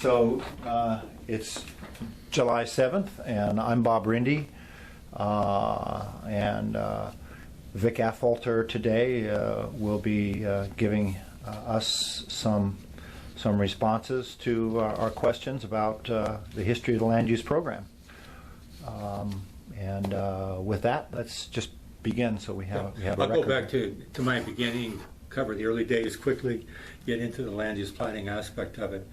So it's July 7th, and I'm Bob Rindy, and Vic Affolter today will be giving us some responses to our questions about the history of the land use program. With that, let's just begin. So we have a I'll record. go back to my beginning, cover the early days quickly, get into the land use planning aspect of it.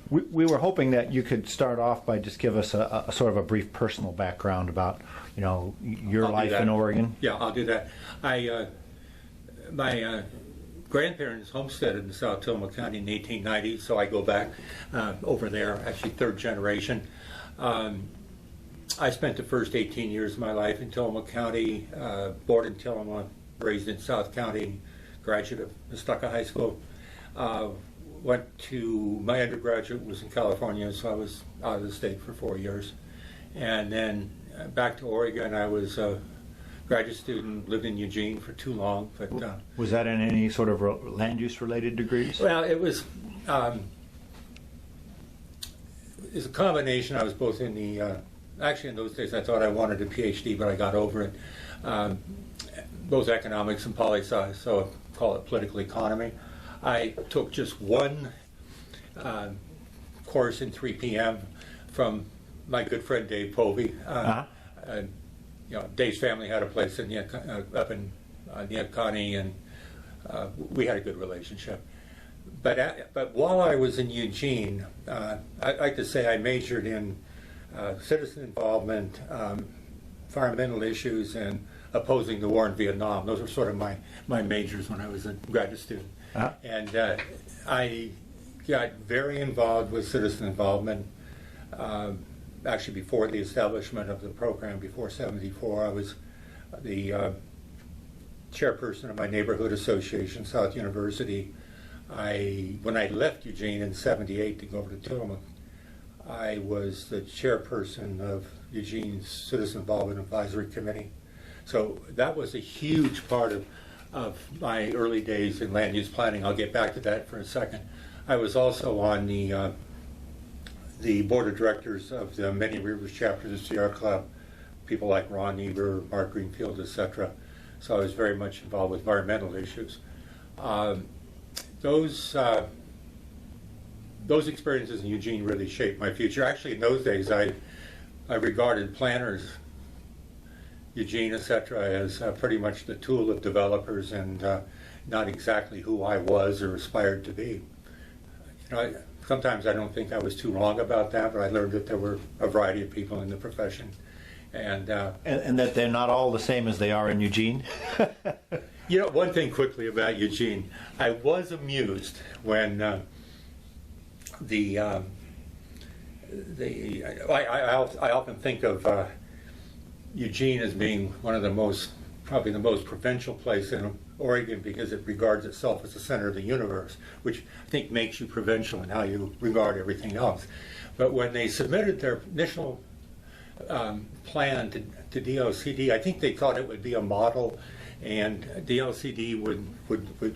We were hoping that you could start off by just give us a sort of a brief personal background about, your life in Oregon. Yeah, I'll do that. My grandparents homesteaded in South Tillamook County in 1890, so I go back over there, actually third generation. I spent the first 18 years of my life in Tillamook County, born in Tillamook, raised in South County, graduate of Muskaka High School. Went to, my undergraduate was in California, so I was out of the state for 4 years. And then back to Oregon. I was a graduate student, lived in Eugene for too long. But was that in any sort of land use related degrees? Well, it was it's a combination. I was both in the, actually in those days I thought I wanted a PhD, but I got over it. Both economics and poli-sci, so I call it political economy. I took just one course in 3 p.m. from my good friend Dave Povey. Dave's family had a place in up in Niakani, and we had a good relationship. But while I was in Eugene, I'd like to say I majored in citizen involvement, environmental issues, and opposing the war in Vietnam. Those were sort of my majors when I was a graduate student. And I got very involved with citizen involvement. Actually, before the establishment of the program, before '74, I was the chairperson of my neighborhood association, South University. When I left Eugene in '78 to go over to Tillamook, I was the chairperson of Eugene's Citizen Involvement Advisory Committee. So that was a huge part of my early days in land use planning. I'll get back to that for a second. I was also on the board of directors of the Many Rivers chapter of the Sierra Club, people like Ron Eber, Mark Greenfield, etc. So I was very much involved with environmental issues. Those experiences in Eugene really shaped my future. Actually, in those days, I regarded planners, Eugene, etc., as pretty much the tool of developers, and not exactly who I was or aspired to be. Sometimes I don't think I was too wrong about that, but I learned that there were a variety of people in the profession, and that they're not all the same as they are in Eugene. One thing quickly about Eugene, I was amused when I often think of Eugene as being one of probably the most provincial place in Oregon, because it regards itself as the center of the universe, which I think makes you provincial in how you regard everything else. But when they submitted their initial plan to DLCD, I think they thought it would be a model, and DLCD would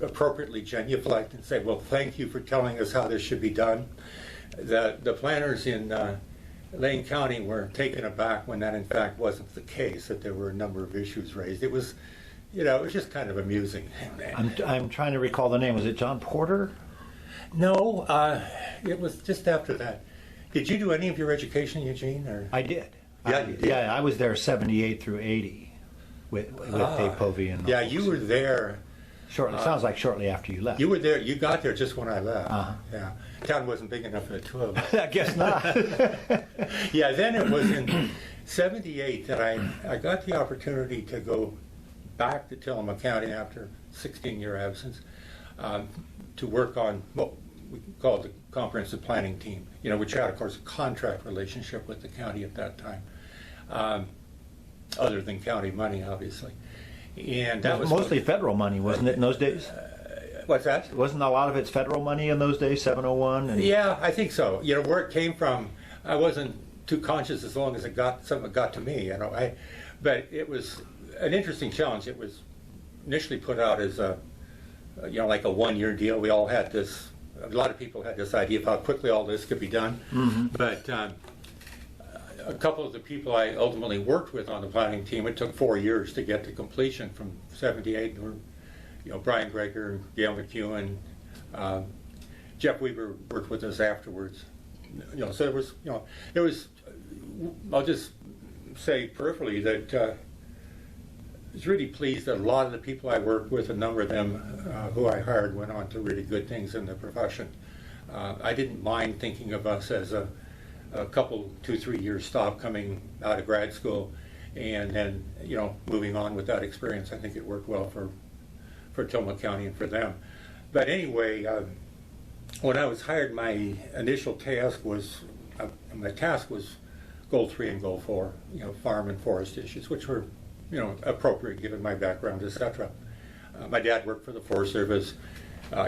appropriately genuflect and say, well, thank you for telling us how this should be done. The planners in Lane County were taken aback when that in fact wasn't the case, that there were a number of issues raised. It was just kind of amusing. I'm trying to recall the name. Was it John Porter? No, it was just after that. Did you do any of your education in Eugene? Or? I did. Yeah, you did. Yeah, I was there 78 through 80 with Dave Povey and. Yeah, you were there. Shortly, sounds like shortly after you left. You were there. You got there just when I left. Yeah, town wasn't big enough for the two of us. I guess not. Yeah, then it was in '78 that I got the opportunity to go back to Tillamook County after a 16-year absence to work on what we called the comprehensive planning team. Which had, of course, a contract relationship with the county at that time, other than county money, obviously. And that was mostly federal money, wasn't it, in those days? What's that? Wasn't a lot of it's federal money in those days, 701? And... Yeah, I think so. Where it came from, I wasn't too conscious as long as something got to me. But it was an interesting challenge. It was initially put out as like a one-year deal. We all had this a lot of people had this idea of how quickly all this could be done, but a couple of the people I ultimately worked with on the planning team, it took 4 years to get to completion from '78. Brian Greger, Gail McEwen, Jeff Weaver worked with us afterwards. So it was. I'll just say peripherally that I was really pleased that a lot of the people I worked with, a number of them who I hired, went on to really good things in the profession. I didn't mind thinking of us as a couple, 2-3 years stop coming out of grad school, and then moving on with that experience. I think it worked well for Tillamook County and for them. But anyway, when I was hired, my initial task was Goal 3 and Goal 4, farm and forest issues, which were appropriate given my background, etc. My dad worked for the Forest Service.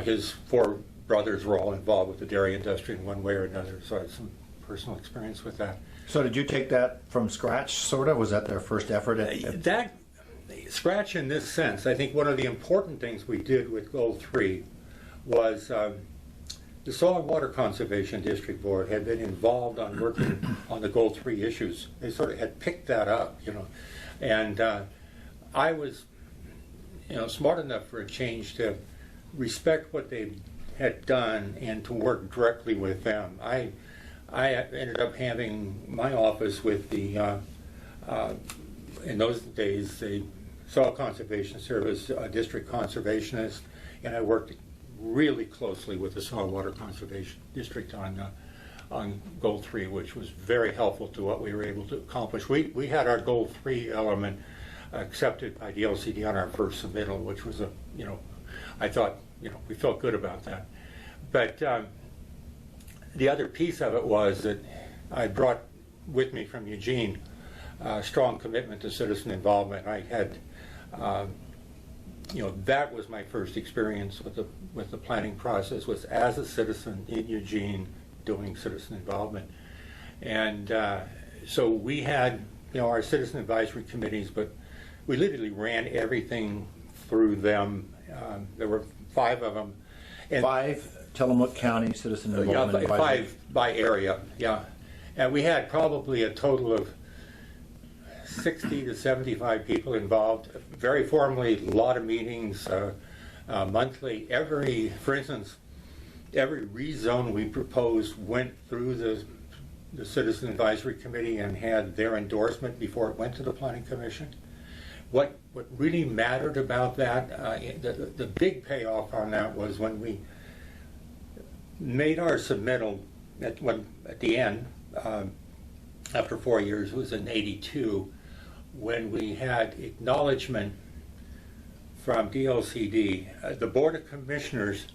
His 4 brothers were all involved with the dairy industry in one way or another, so I had some personal experience with that. So did you take that from scratch, sort of? Was that their first effort? That scratch in this sense, I think one of the important things we did with Goal 3 was the Soil and Water Conservation District Board had been involved on working on the Goal 3 issues. They sort of had picked that up, and I was, smart enough for a change to respect what they had done and to work directly with them. I ended up having my office with the, in those days, the Soil Conservation Service District Conservationist, and I worked really closely with the Soil and Water Conservation District on Goal 3, which was very helpful to what we were able to accomplish. We had our Goal 3 element accepted by DLCD on our first submittal, which was I thought, we felt good about that. But the other piece of it was that I brought with me from Eugene a strong commitment to citizen involvement. I had, that was my first experience with the planning process, was as a citizen in Eugene doing citizen involvement. And so we had, our citizen advisory committees, but we literally ran everything through them. There were 5 of them. And 5 Tillamook County Citizen Involvement Advisory. 5 by area, yeah. And we had probably a total of 60 to 75 people involved, very formally, a lot of meetings, monthly. For instance, every rezone we proposed went through the Citizen Advisory Committee and had their endorsement before it went to the Planning Commission. What really mattered about that, the big payoff on that was when we made our submittal at the end, after 4 years, it was in '82, when we had acknowledgement from DLCD. The Board of Commissioners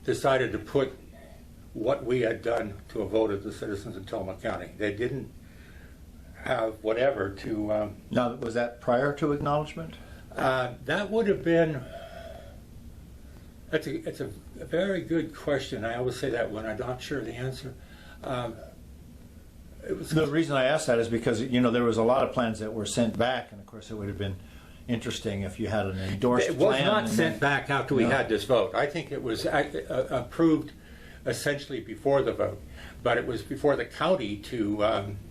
decided to put what we had done to a vote of the citizens of Tillamook County. They didn't have whatever to... Now, was that prior to acknowledgement? That would have been... It's a very good question. I always say that when I'm not sure of the answer. The reason I asked that is because, there was a lot of plans that were sent back, and of course it would have been interesting if you had an endorsed plan. It was not sent back after we had this vote. I think it was approved essentially before the vote, but it was before the county to,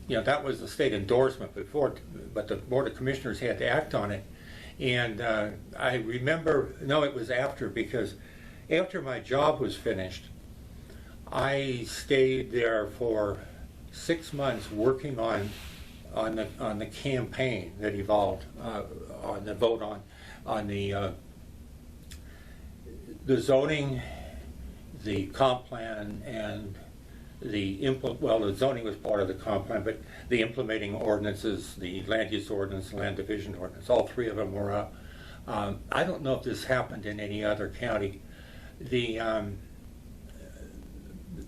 that was the state endorsement before, but the Board of Commissioners had to act on it. And I remember, no, it was after, because after my job was finished, I stayed there for 6 months working on the campaign that evolved on the vote on the zoning, the comp plan, and the zoning was part of the comp plan, but the implementing ordinances, the land use ordinance, land division ordinance, all 3 of them were up. I don't know if this happened in any other county.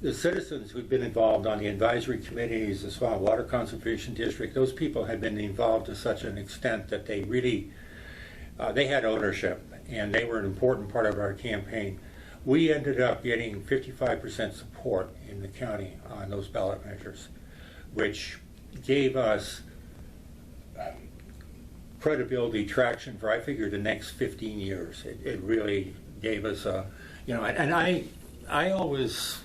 The citizens who'd been involved on the advisory committees, the Soil and Water Conservation District, those people had been involved to such an extent that they really, they had ownership, and they were an important part of our campaign. We ended up getting 55% support in the county on those ballot measures, which gave us credibility, traction for, I figured, the next 15 years. It really gave us You know, and I always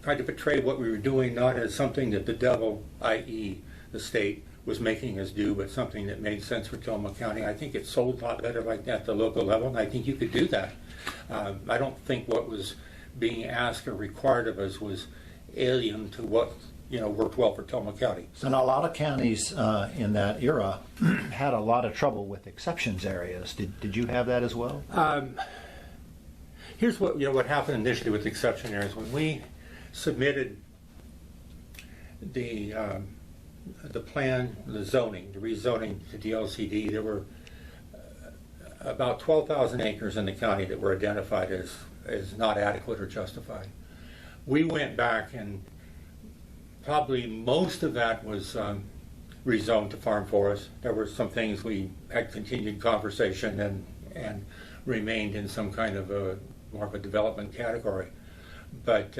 tried to portray what we were doing not as something that the devil, i.e. the state, was making us do, but something that made sense for Tillamook County. I think it sold a lot better like that at the local level, and I think you could do that. I don't think what was being asked or required of us was alien to what, you know, worked well for Tillamook County. So now a lot of counties in that era had a lot of trouble with exceptions areas. Did you have that as well? Here's what, you know, what happened initially with exception areas. When we submitted the plan, the zoning, the rezoning to DLCD, there were about 12,000 acres in the county that were identified as not adequate or justified. We went back and probably most of that was rezoned to farm forest. There were some things we had continued conversation and remained in some kind of more of a development category. But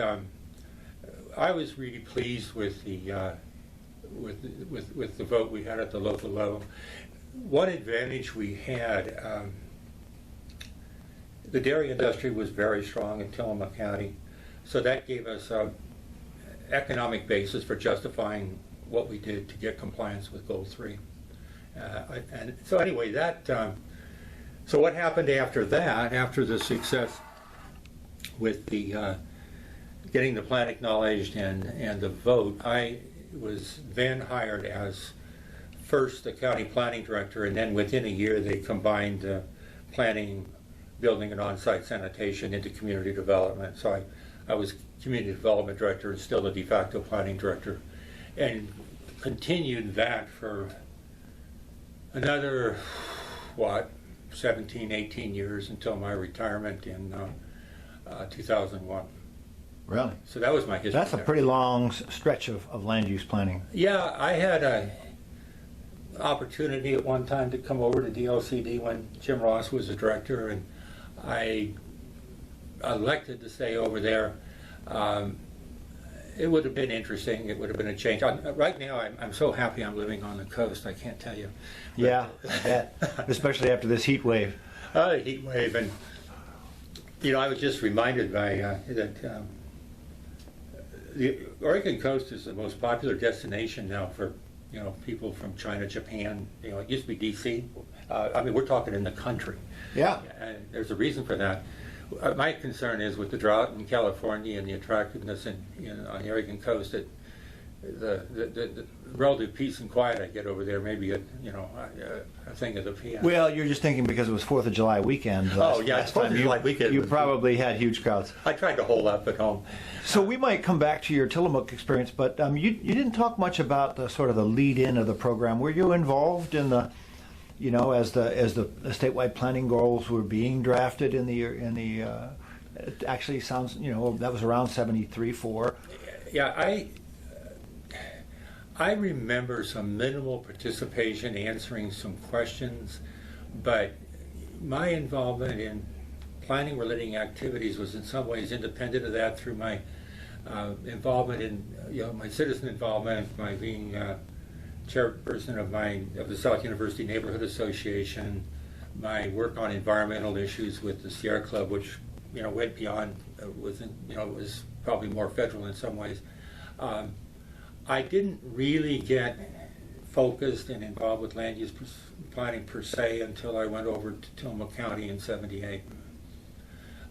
I was really pleased with the with the vote we had at the local level. One advantage we had, the dairy industry was very strong in Tillamook County, so that gave us an economic basis for justifying what we did to get compliance with Goal 3. And so anyway, that so what happened after that, after the success with the getting the plan acknowledged and the vote, I was then hired as first the county planning director, and then within a year they combined planning, building, and on-site sanitation into community development. So I was community development director and still the de facto planning director, and continued that for another, 17, 18 years until my retirement in 2001. Really? So that was my history. That's a there. pretty long stretch of land use planning. Yeah, I had an opportunity at one time to come over to DLCD when Jim Ross was the director, and I elected to stay over there. It would have been interesting. It would have been a change. Right now, I'm so happy I'm living on the coast. I can't tell you. But, Yeah, I bet. Especially after this heat wave. Heat wave, and you know, I was just reminded by that the Oregon coast is the most popular destination now for, you know, people from China, Japan. You know, it used to be D.C. I mean, we're talking in the country. Yeah. And there's a reason for that. My concern is with the drought in California and the attractiveness on the Oregon coast, that the relative peace and quiet I get over there may be a thing of the past. Well, you're just thinking because it was 4th of July weekend. Last 4th of July weekend. You probably had huge crowds. I tried to hold up at home. So we might come back to your Tillamook experience, but you didn't talk much about the sort of the lead-in of the program. Were you involved in the, you know, as the statewide planning goals were being drafted in the it actually sounds, you know, that was around 73-4. Yeah, I remember some minimal participation, answering some questions, but my involvement in planning relating activities was in some ways independent of that through my involvement in, you know, my citizen involvement, my being chairperson of the South University Neighborhood Association, my work on environmental issues with the Sierra Club, which, you know, went beyond, was probably more federal in some ways. I didn't really get focused and involved with land use planning per se until I went over to Tillamook County in '78.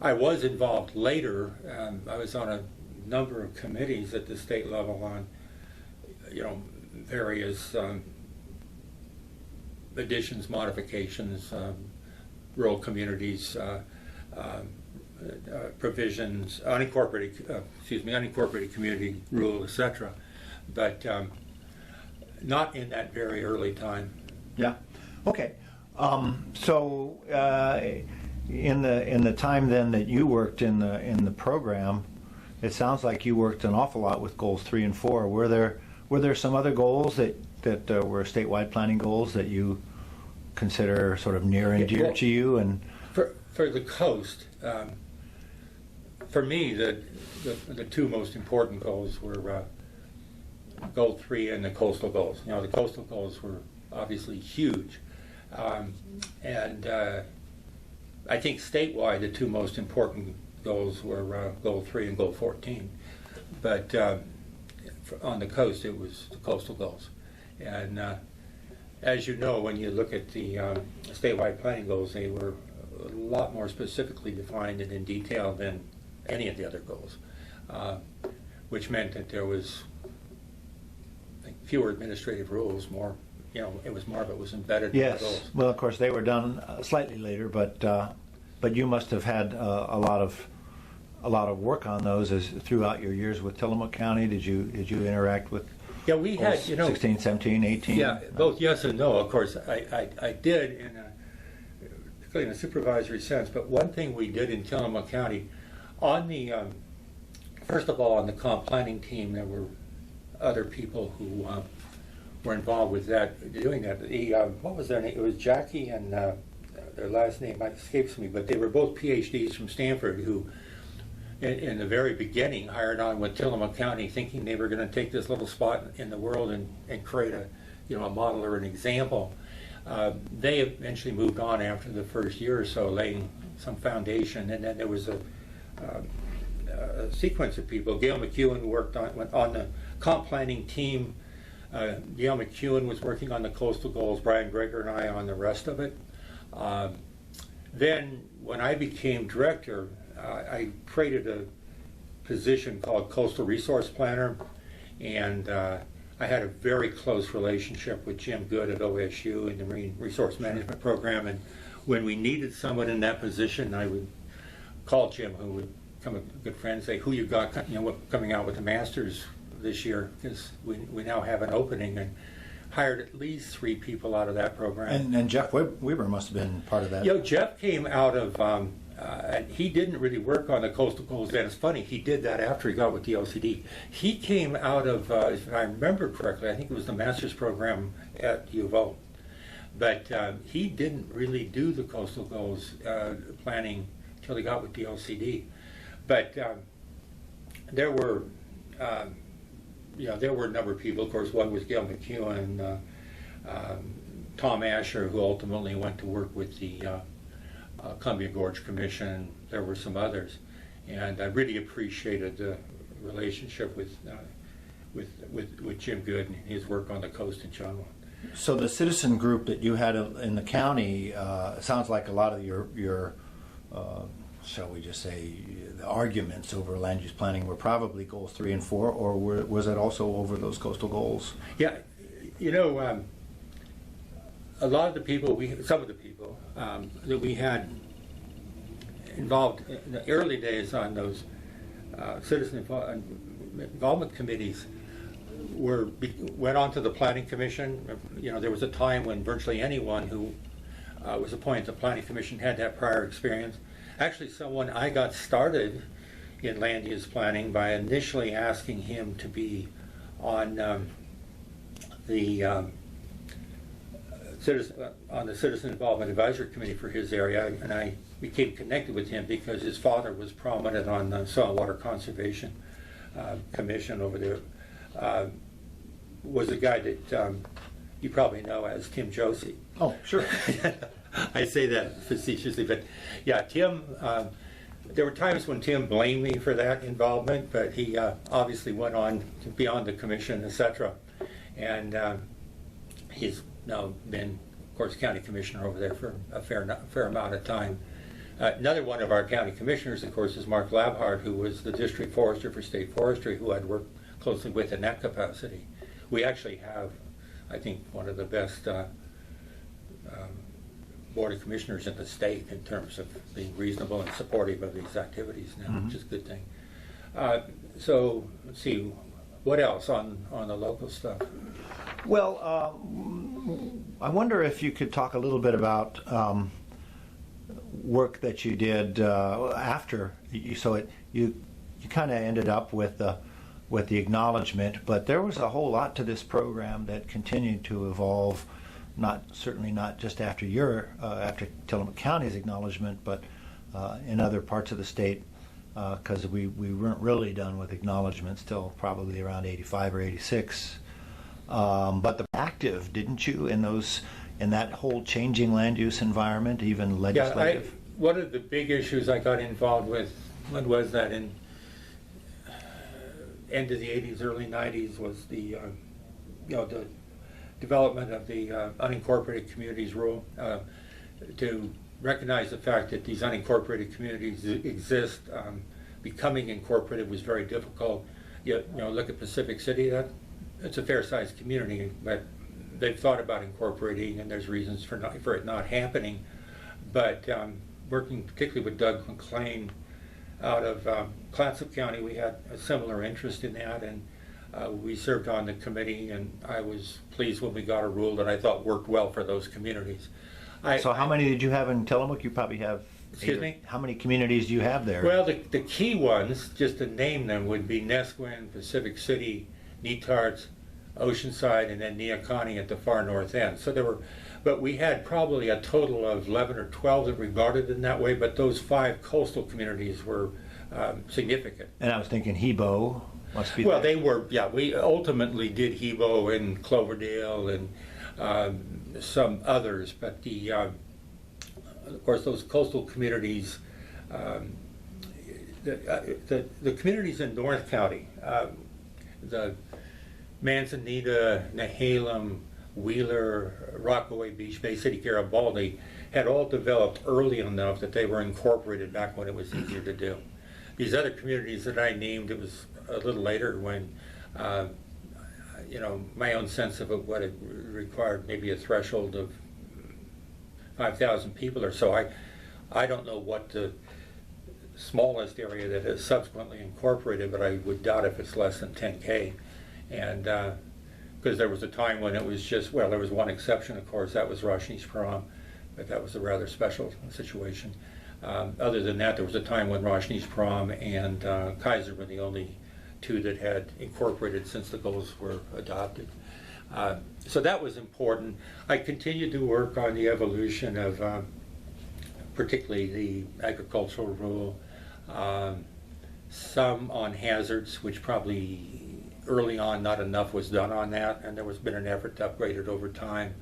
I was involved later. I was on a number of committees at the state level on, you know, various additions, modifications, rural communities, provisions, unincorporated community rule, etc. But not in that very early time. Yeah. Okay. So in the time then that you worked in the program, it sounds like you worked an awful lot with goals 3 and 4. Were there some other goals that were statewide planning goals that you consider sort of near and dear to you? And for the coast, for me, the two most important goals were Goal 3 and the coastal goals. You know, the coastal goals were obviously huge, and I think statewide the two most important goals were Goal 3 and Goal 14. But on the coast, it was the coastal goals. And as you know, when you look at the statewide planning goals, they were a lot more specifically defined and in detail than any of the other goals, which meant that there was fewer administrative rules, more, it was more of it was embedded in the goals. Yes. Well, of course, they were done slightly later, but you must have had a lot of work on those throughout your years with Tillamook County. Did you interact with? Yeah, we had 16, 17, 18. Yeah, both yes and no. Of course, I did particularly in a supervisory sense. But one thing we did in Tillamook County, on the first of all on the comp planning team, there were other people who were involved with that, doing that. What was their name? It was Jackie and their last name escapes me, but they were both PhDs from Stanford who, in the very beginning, hired on with Tillamook County, thinking they were going to take this little spot in the world and create a model or an example. They eventually moved on after the first year or so, laying some foundation, and then there was a sequence of people. Gail McEwen went on the comp planning team. Gail McEwen was working on the coastal goals, Brian Greger and I on the rest of it. Then when I became director, I created a position called Coastal Resource Planner, and I had a very close relationship with Jim Good at OSU in the Marine Resource Management Program, and when we needed someone in that position, I would call Jim, who would become a good friend, and say, who you got coming out with the Masters this year, because we now have an opening, and hired at least 3 people out of that program. And Jeff Weber must have been part of that. Jeff came out of, he didn't really work on the coastal goals then. It's funny, he did that after he got with the LCD. He came out of, if I remember correctly, I think it was the master's program at U of O. But he didn't really do the coastal goals planning until he got with the LCD. But there were a number of people. Of course, one was Gail McEwen, Tom Asher, who ultimately went to work with the Columbia Gorge Commission. There were some others, and I really appreciated the relationship with Jim Good and his work on the coast in general. So the citizen group that you had in the county, sounds like a lot of your shall we just say, the arguments over land use planning were probably goals 3 and 4, or was it also over those coastal goals? Yeah, a lot of the people, some of the people that we had involved in the early days on those citizen involvement committees went on to the planning commission. There was a time when virtually anyone who was appointed to the planning commission had that prior experience. Actually, I got started in land use planning by initially asking him to be on the Citizen Involvement Advisory Committee for his area, and I became connected with him because his father was prominent on the Soil and Water Conservation Commission over there. Was a guy that you probably know as Tim Josie. Oh, sure. I say that facetiously, but yeah, Tim, there were times when Tim blamed me for that involvement, but he obviously went on to be on the commission, etc. And he's now been, of course, county commissioner over there for a fair amount of time. Another one of our county commissioners, of course, is Mark Labhart, who was the district forester for state forestry, who I'd worked closely with in that capacity. We actually have, I think, one of the best board of commissioners in the state in terms of being reasonable and supportive of these activities now, which is a good thing. So let's see, what else on the local stuff? Well, I wonder if you could talk a little bit about work that you did after. You kind of ended up with the acknowledgement, but there was a whole lot to this program that continued to evolve. Certainly not just after after Tillamook County's acknowledgement, but in other parts of the state, because we weren't really done with acknowledgments till probably around 85 or 86. But the active, didn't you, in that whole changing land use environment, even legislative? Yeah, one of the big issues I got involved with when was that, in end of the 80s, early 90s, was the, the development of the unincorporated communities rule, to recognize the fact that these unincorporated communities exist. Becoming incorporated was very difficult. Look at Pacific City. It's a fair-sized community, but they've thought about incorporating, and there's reasons for it not happening. But working particularly with Doug McLean out of Clatsop County, we had a similar interest in that, and we served on the committee, and I was pleased when we got a rule that I thought worked well for those communities. So how many did you have in Tillamook? You probably have... Excuse me? How many communities do you have there? Well, the key ones, just to name them, would be Nesquin, Pacific City, Netarts, Oceanside, and then Neoconi at the far north end. So there were, but we had probably a total of 11 or 12 that regarded in that way, but those 5 coastal communities were significant. And I was thinking Hebo must be Well, there. they were, yeah, we ultimately did Hebo and Cloverdale and some others, but of course, those coastal communities, the communities in North County, the Manzanita, Nehalem, Wheeler, Rockaway Beach, Bay City, Garibaldi, had all developed early enough that they were incorporated back when it was easier to do. These other communities that I named, it was a little later when, my own sense of what it required, maybe a threshold of 5,000 people or so. I don't know what the smallest area that is subsequently incorporated, but I would doubt if it's less than 10K. And because there was a time when it was just, well, there was one exception, of course, that was Rajneesh Puram, but that was a rather special situation. Other than that, there was a time when Rajneesh Puram and Kaiser were the only 2 that had incorporated since the goals were adopted. So that was important. I continued to work on the evolution of particularly the agricultural rule, some on hazards, which probably early on not enough was done on that, and there was been an effort to upgrade it over time.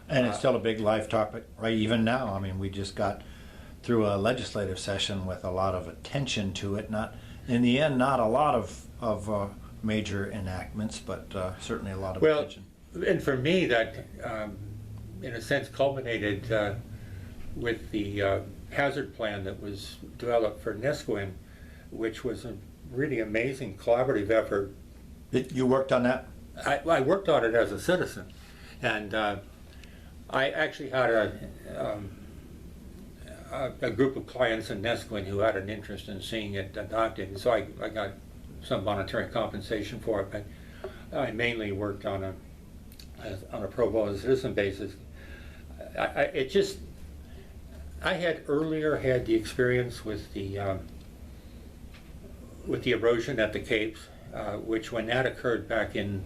And it's still a big live topic, right? Even now, I mean, we just got through a legislative session with a lot of attention to it. Not, in the end, not a lot of major enactments, but certainly a lot of attention. And for me, that in a sense culminated with the hazard plan that was developed for Nesquin, which was a really amazing collaborative effort. You worked on that? I worked on it as a citizen, and I actually had a group of clients in Nesquin who had an interest in seeing it adopted, and so I got some monetary compensation for it, but I mainly worked on a pro bono citizen basis. I had earlier had the experience with the erosion at the Capes, which when that occurred back in,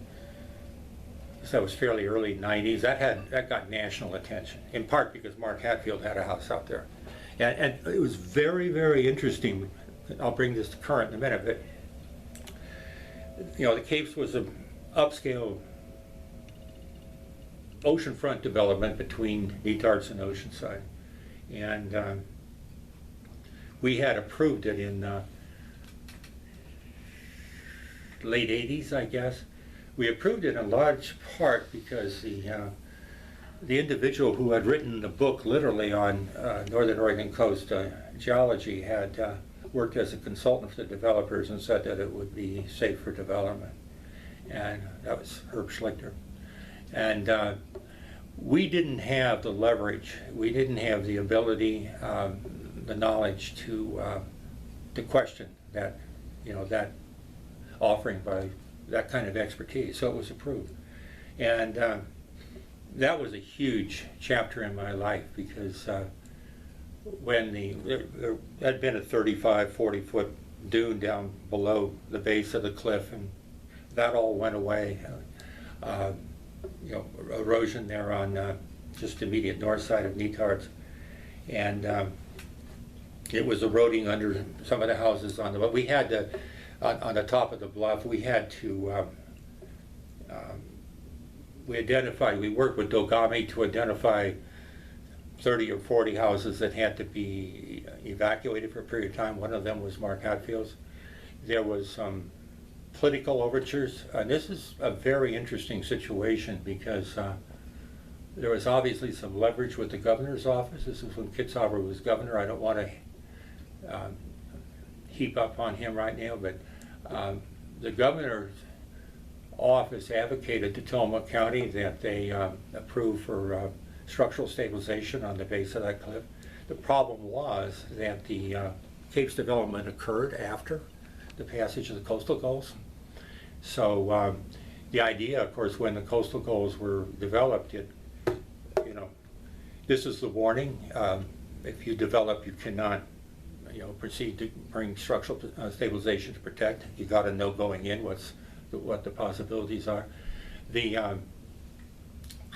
so it was fairly early 90s, that got national attention, in part because Mark Hatfield had a house out there. And it was very, very interesting. I'll bring this to current in a minute, but the Capes was an upscale oceanfront development between Netarts and Oceanside. And we had approved it in late 80s, I guess. We approved it in large part because the individual who had written the book literally on Northern Oregon coast geology had worked as a consultant for the developers and said that it would be safe for development. And that was Herb Schlichter. And we didn't have the leverage, we didn't have the ability, the knowledge to question that, that offering by that kind of expertise. So it was approved. And that was a huge chapter in my life because when there had been a 35, 40-foot dune down below the base of the cliff, and that all went away. Erosion there on just immediate north side of Netarts, and it was eroding under some of the houses on the. But we had to, on the top of the bluff, we had to. We worked with Dogami to identify 30 or 40 houses that had to be evacuated for a period of time. One of them was Mark Hatfield's. There was some political overtures. This is a very interesting situation because there was obviously some leverage with the governor's office. This was when Kitzhaber was governor. I don't want to heap up on him right now, but the governor's office advocated to Tillamook County that they approve for structural stabilization on the base of that cliff. The problem was that the Capes development occurred after the passage of the coastal goals. So the idea, of course, when the coastal goals were developed, this is the warning. If you develop, you cannot, proceed to bring structural stabilization to protect. You got to know going in what the possibilities are.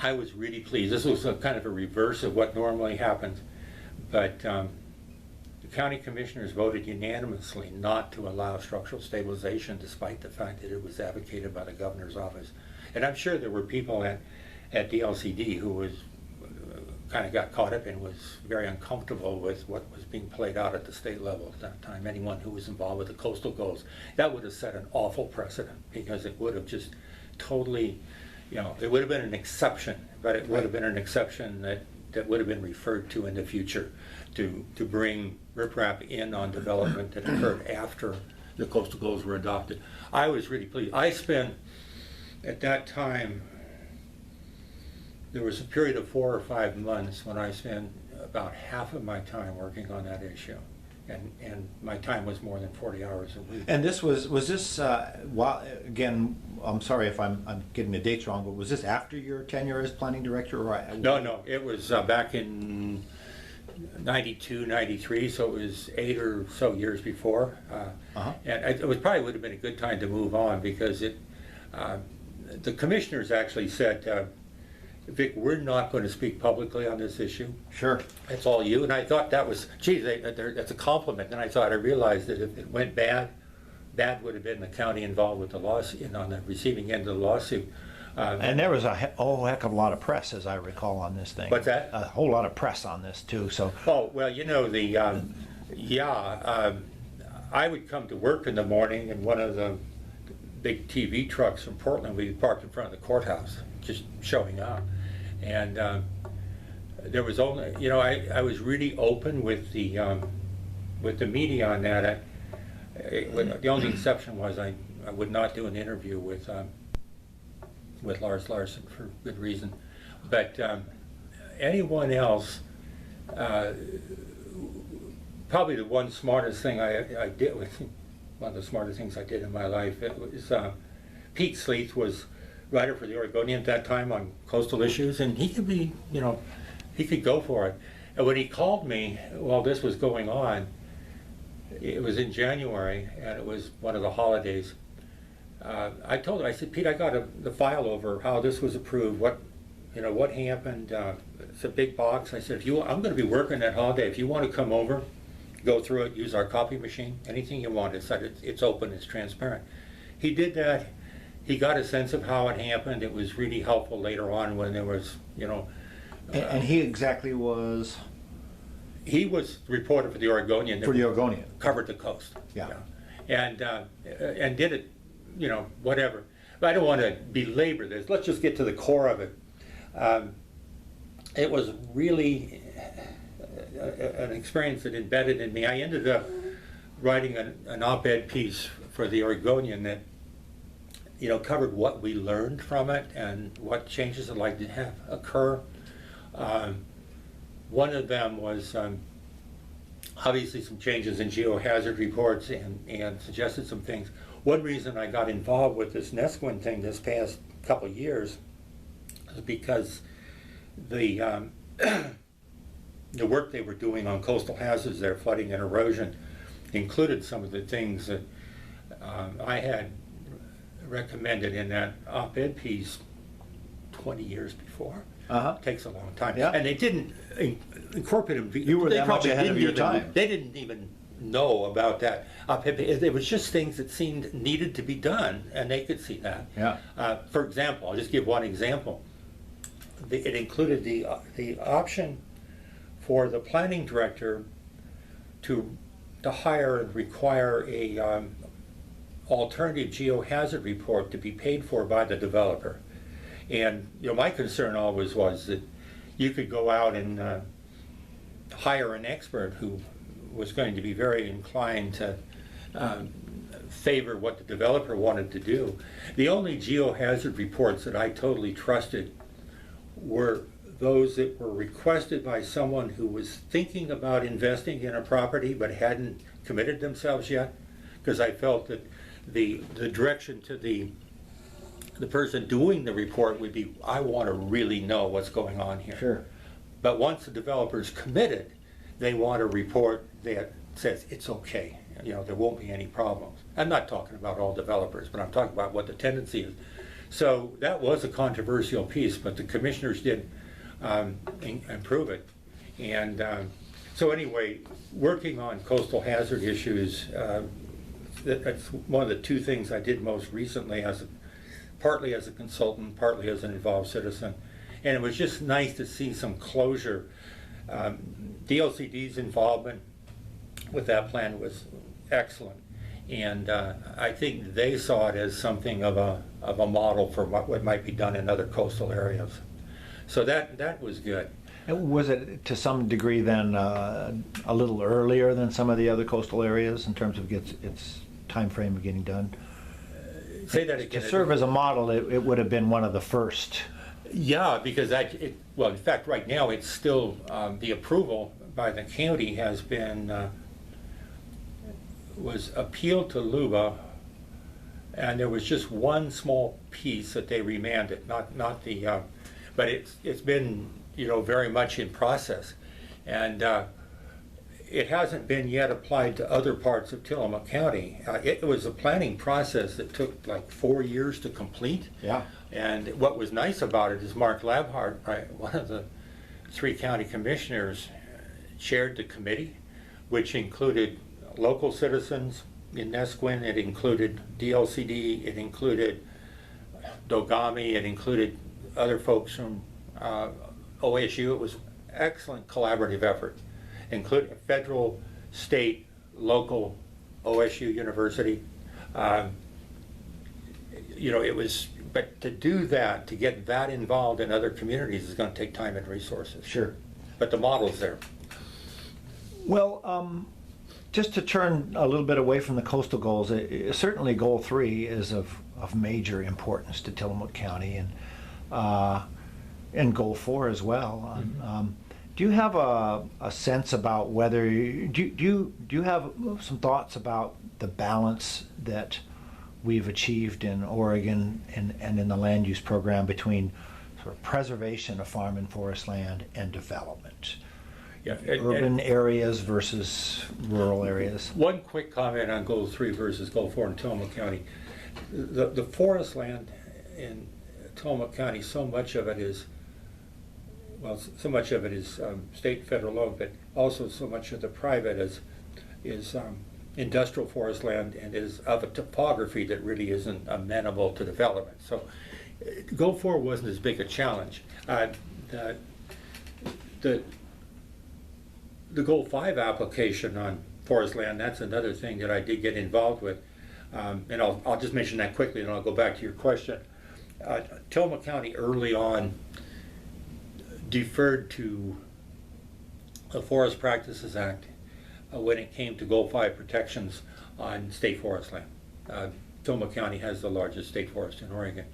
I was really pleased. This was kind of a reverse of what normally happens, but the county commissioners voted unanimously not to allow structural stabilization, despite the fact that it was advocated by the governor's office. And I'm sure there were people at DLCD who was kind of got caught up and was very uncomfortable with what was being played out at the state level at that time. Anyone who was involved with the coastal goals, that would have set an awful precedent, because it would have just totally, it would have been an exception, but it would have been an exception that would have been referred to in the future to bring riprap in on development that occurred after the coastal goals were adopted. I was really pleased. I spent, at that time, there was a period of 4 or 5 months when I spent about half of my time working on that issue. And my time was more than 40 hours a week. And this was this, again, I'm sorry if I'm getting the dates wrong, but was this after your tenure as planning director? No, it was back in 92, 93, so it was 8 or so years before. And it probably would have been a good time to move on, because the commissioners actually said, Vic, we're not going to speak publicly on this issue. Sure. It's all you. And I thought that was, geez, that's a compliment. And I realized that if it went bad, that would have been the county involved with the lawsuit, on the receiving end of the lawsuit. And there was a whole heck of a lot of press, as I recall, on this thing. What's that? A whole lot of press on this, too. So. Oh, well, I would come to work in the morning, and one of the big TV trucks from Portland, we parked in front of the courthouse, just showing up. And there was only, I was really open with the media on that. The only exception was I would not do an interview with Lars Larson, for good reason. But anyone else, probably the one smartest thing I did, one of the smartest things I did in my life, it was Pete Leath was writer for the Oregonian at that time on coastal issues, and he could be, he could go for it. And when he called me while this was going on, it was in January, and it was one of the holidays. I told him, I said, Pete, I got the file over how this was approved, what happened. It's a big box. I said, I'm going to be working that holiday. If you want to come over, go through it, use our copy machine, anything you want. It's open, it's transparent. He did that. He got a sense of how it happened. It was really helpful later on when there was, and he exactly was? He was the reporter for the Oregonian. For the Oregonian. Covered the coast. Yeah. And did it, whatever. But I don't want to belabor this. Let's just get to the core of it. It was really an experience that embedded in me. I ended up writing an op-ed piece for the Oregonian that covered what we learned from it and what changes I'd like to have occur. One of them was obviously some changes in Geo Hazard Reports, and suggested some things. One reason I got involved with this Nesquin thing this past couple of years is because the work they were doing on coastal hazards there, flooding and erosion, included some of the things that I had recommended in that op-ed piece 20 years before. Takes a long time. Yeah. And they didn't incorporate them. You were that much ahead of your time. They didn't even know about that op-ed. It was just things that seemed needed to be done, and they could see that. Yeah. For example, I'll just give one example. It included the option for the planning director to hire and require a alternative Geo Hazard report to be paid for by the developer. And my concern always was that you could go out and hire an expert who was going to be very inclined to favor what the developer wanted to do. The only Geo Hazard reports that I totally trusted were those that were requested by someone who was thinking about investing in a property but hadn't committed themselves yet, because I felt that the direction to the person doing the report would be, I want to really know what's going on here. Sure. But once the developer's committed, they want a report that says it's okay. There won't be any problems. I'm not talking about all developers, but I'm talking about what the tendency is. So that was a controversial piece, but the commissioners did improve it. And so anyway, working on coastal hazard issues, that's one of the two things I did most recently, partly as a consultant, partly as an involved citizen. And it was just nice to see some closure. DLCD's involvement with that plan was excellent. And I think they saw it as something of a model for what might be done in other coastal areas. So that was good. And was it to some degree then a little earlier than some of the other coastal areas in terms of its time frame of getting done? Say that again. To serve as a model, it would have been one of the first. Yeah, because well, in fact, right now it's still the approval by the county has been was appealed to LUBA, and there was just one small piece that they remanded, not the, but it's been very much in process, and it hasn't been yet applied to other parts of Tillamook County. It was a planning process that took like 4 years to complete. Yeah. And what was nice about it is Mark Labhart, one of the 3 county commissioners, chaired the committee, which included local citizens in Nesquin, it included DLCD, it included Dogami, it included other folks from OSU. It was excellent collaborative effort, including federal, state, local, OSU University. It was, but to do that, to get that involved in other communities is going to take time and resources. Sure. But the model's there. Well, just to turn a little bit away from the coastal goals, certainly Goal 3 is of major importance to Tillamook County, and Goal 4 as well. Mm-hmm. Do you have a sense about whether do you have some thoughts about the balance that we've achieved in Oregon and in the land use program between sort of preservation of farm and forest land and development? Yeah, Urban areas versus rural areas. One quick comment on Goal 3 versus Goal 4 in Tillamook County. The forest land in Tillamook County, so much of it is state and federal owned, but also so much of the private is industrial forest land and is of a topography that really isn't amenable to development. So Goal 4 wasn't as big a challenge. The Goal 5 application on forest land, that's another thing that I did get involved with. And I'll just mention that quickly and I'll go back to your question. Tillamook County early on deferred to the Forest Practices Act when it came to Goal 5 protections on state forest land. Tillamook County has the largest state forest in Oregon.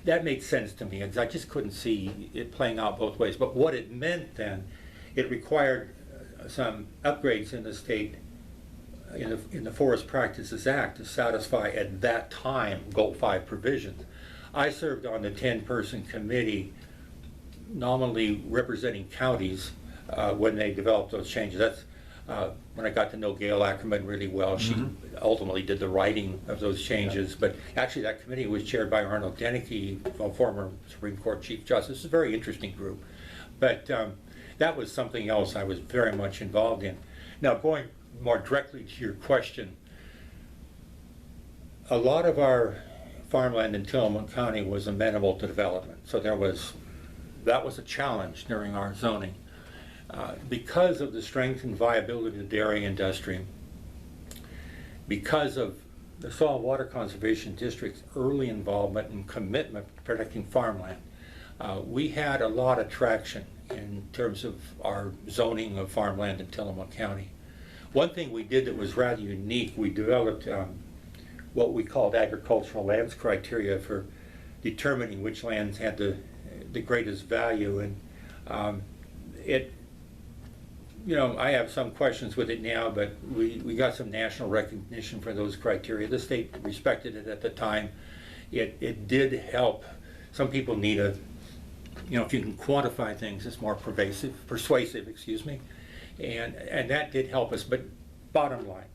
That made sense to me, and I just couldn't see it playing out both ways. But what it meant then, it required some upgrades in the state, in the Forest Practices Act to satisfy at that time Goal 5 provisions. I served on the 10-person committee nominally representing counties when they developed those changes. That's when I got to know Gail Ackerman really well. She ultimately did the writing of those changes, but actually that committee was chaired by Arnold Denicky, a former Supreme Court Chief Justice. It's a very interesting group. But that was something else I was very much involved in. Now, going more directly to your question, a lot of our farmland in Tillamook County was amenable to development. So that was a challenge during our zoning. because of the strength and viability of the dairy industry, because of the Soil and Water Conservation District's early involvement and commitment to protecting farmland, we had a lot of traction in terms of our zoning of farmland in Tillamook County. One thing we did that was rather unique, we developed what we called agricultural lands criteria for determining which lands had the greatest value. And I have some questions with it now, but we got some national recognition for those criteria. The state respected it at the time. It did help. Some people need if you can quantify things, it's more persuasive, excuse me. And that did help us. But bottom line,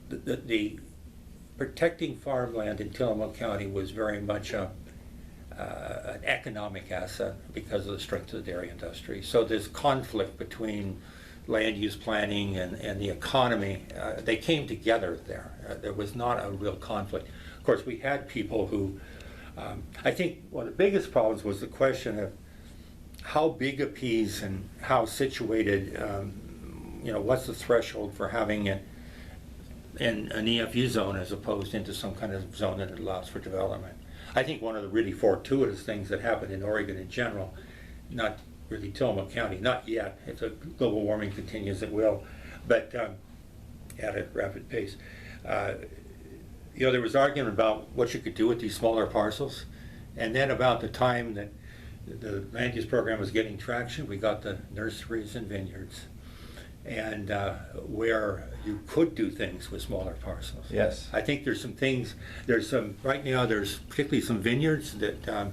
the protecting farmland in Tillamook County was very much an economic asset because of the strength of the dairy industry. So this conflict between land use planning and the economy, they came together there. There was not a real conflict. Of course, we had people who, I think one of the biggest problems was the question of how big a piece and how situated, what's the threshold for having it in an EFU zone as opposed into some kind of zone that allows for development. I think one of the really fortuitous things that happened in Oregon in general, not really Tillamook County, not yet, if the global warming continues it will, but at a rapid pace. There was argument about what you could do with these smaller parcels, and then about the time that the land use program was getting traction, we got the nurseries and vineyards, and where you could do things with smaller parcels. Yes. I think there's some things, right now there's particularly some vineyards that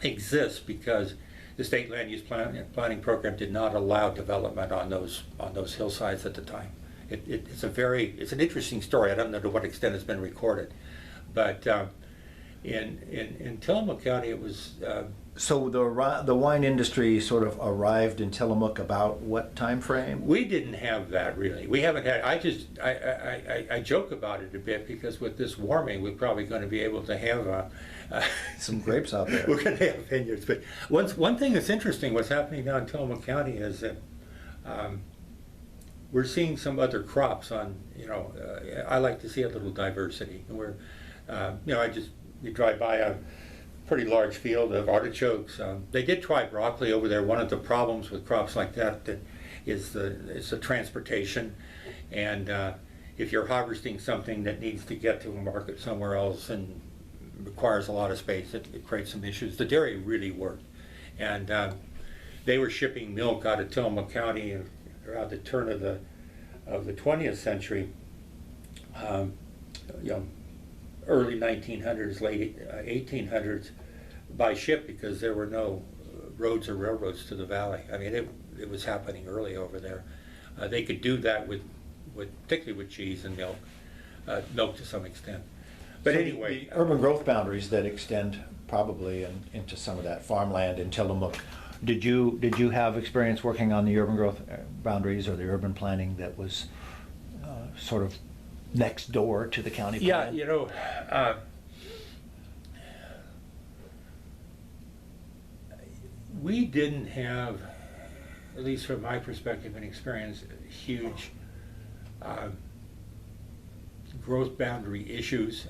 exist because the state land use planning program did not allow development on those hillsides at the time. It's an interesting story. I don't know to what extent it's been recorded, but in Tillamook County it was. So the wine industry sort of arrived in Tillamook about what time frame? We didn't have that really. We haven't had. I joke about it a bit because with this warming, we're probably going to be able to have some grapes out there. We're going to have vineyards. But one thing that's interesting, what's happening now in Tillamook County is that we're seeing some other crops on. I like to see a little diversity. And we're, you drive by a pretty large field of artichokes. They did try broccoli over there. One of the problems with crops like that is the transportation, and if you're harvesting something that needs to get to a market somewhere else and requires a lot of space, it creates some issues. The dairy really worked, and they were shipping milk out of Tillamook County around the turn of the 20th century. Early 1900s, late 1800s, by ship because there were no roads or railroads to the valley. I mean, it was happening early over there. They could do that with particularly with cheese and milk to some extent. But so anyway, the urban growth boundaries that extend probably into some of that farmland in Tillamook. Did you have experience working on the urban growth boundaries or the urban planning that was sort of next door to the county plan? Yeah, we didn't have, at least from my perspective and experience, huge growth boundary issues.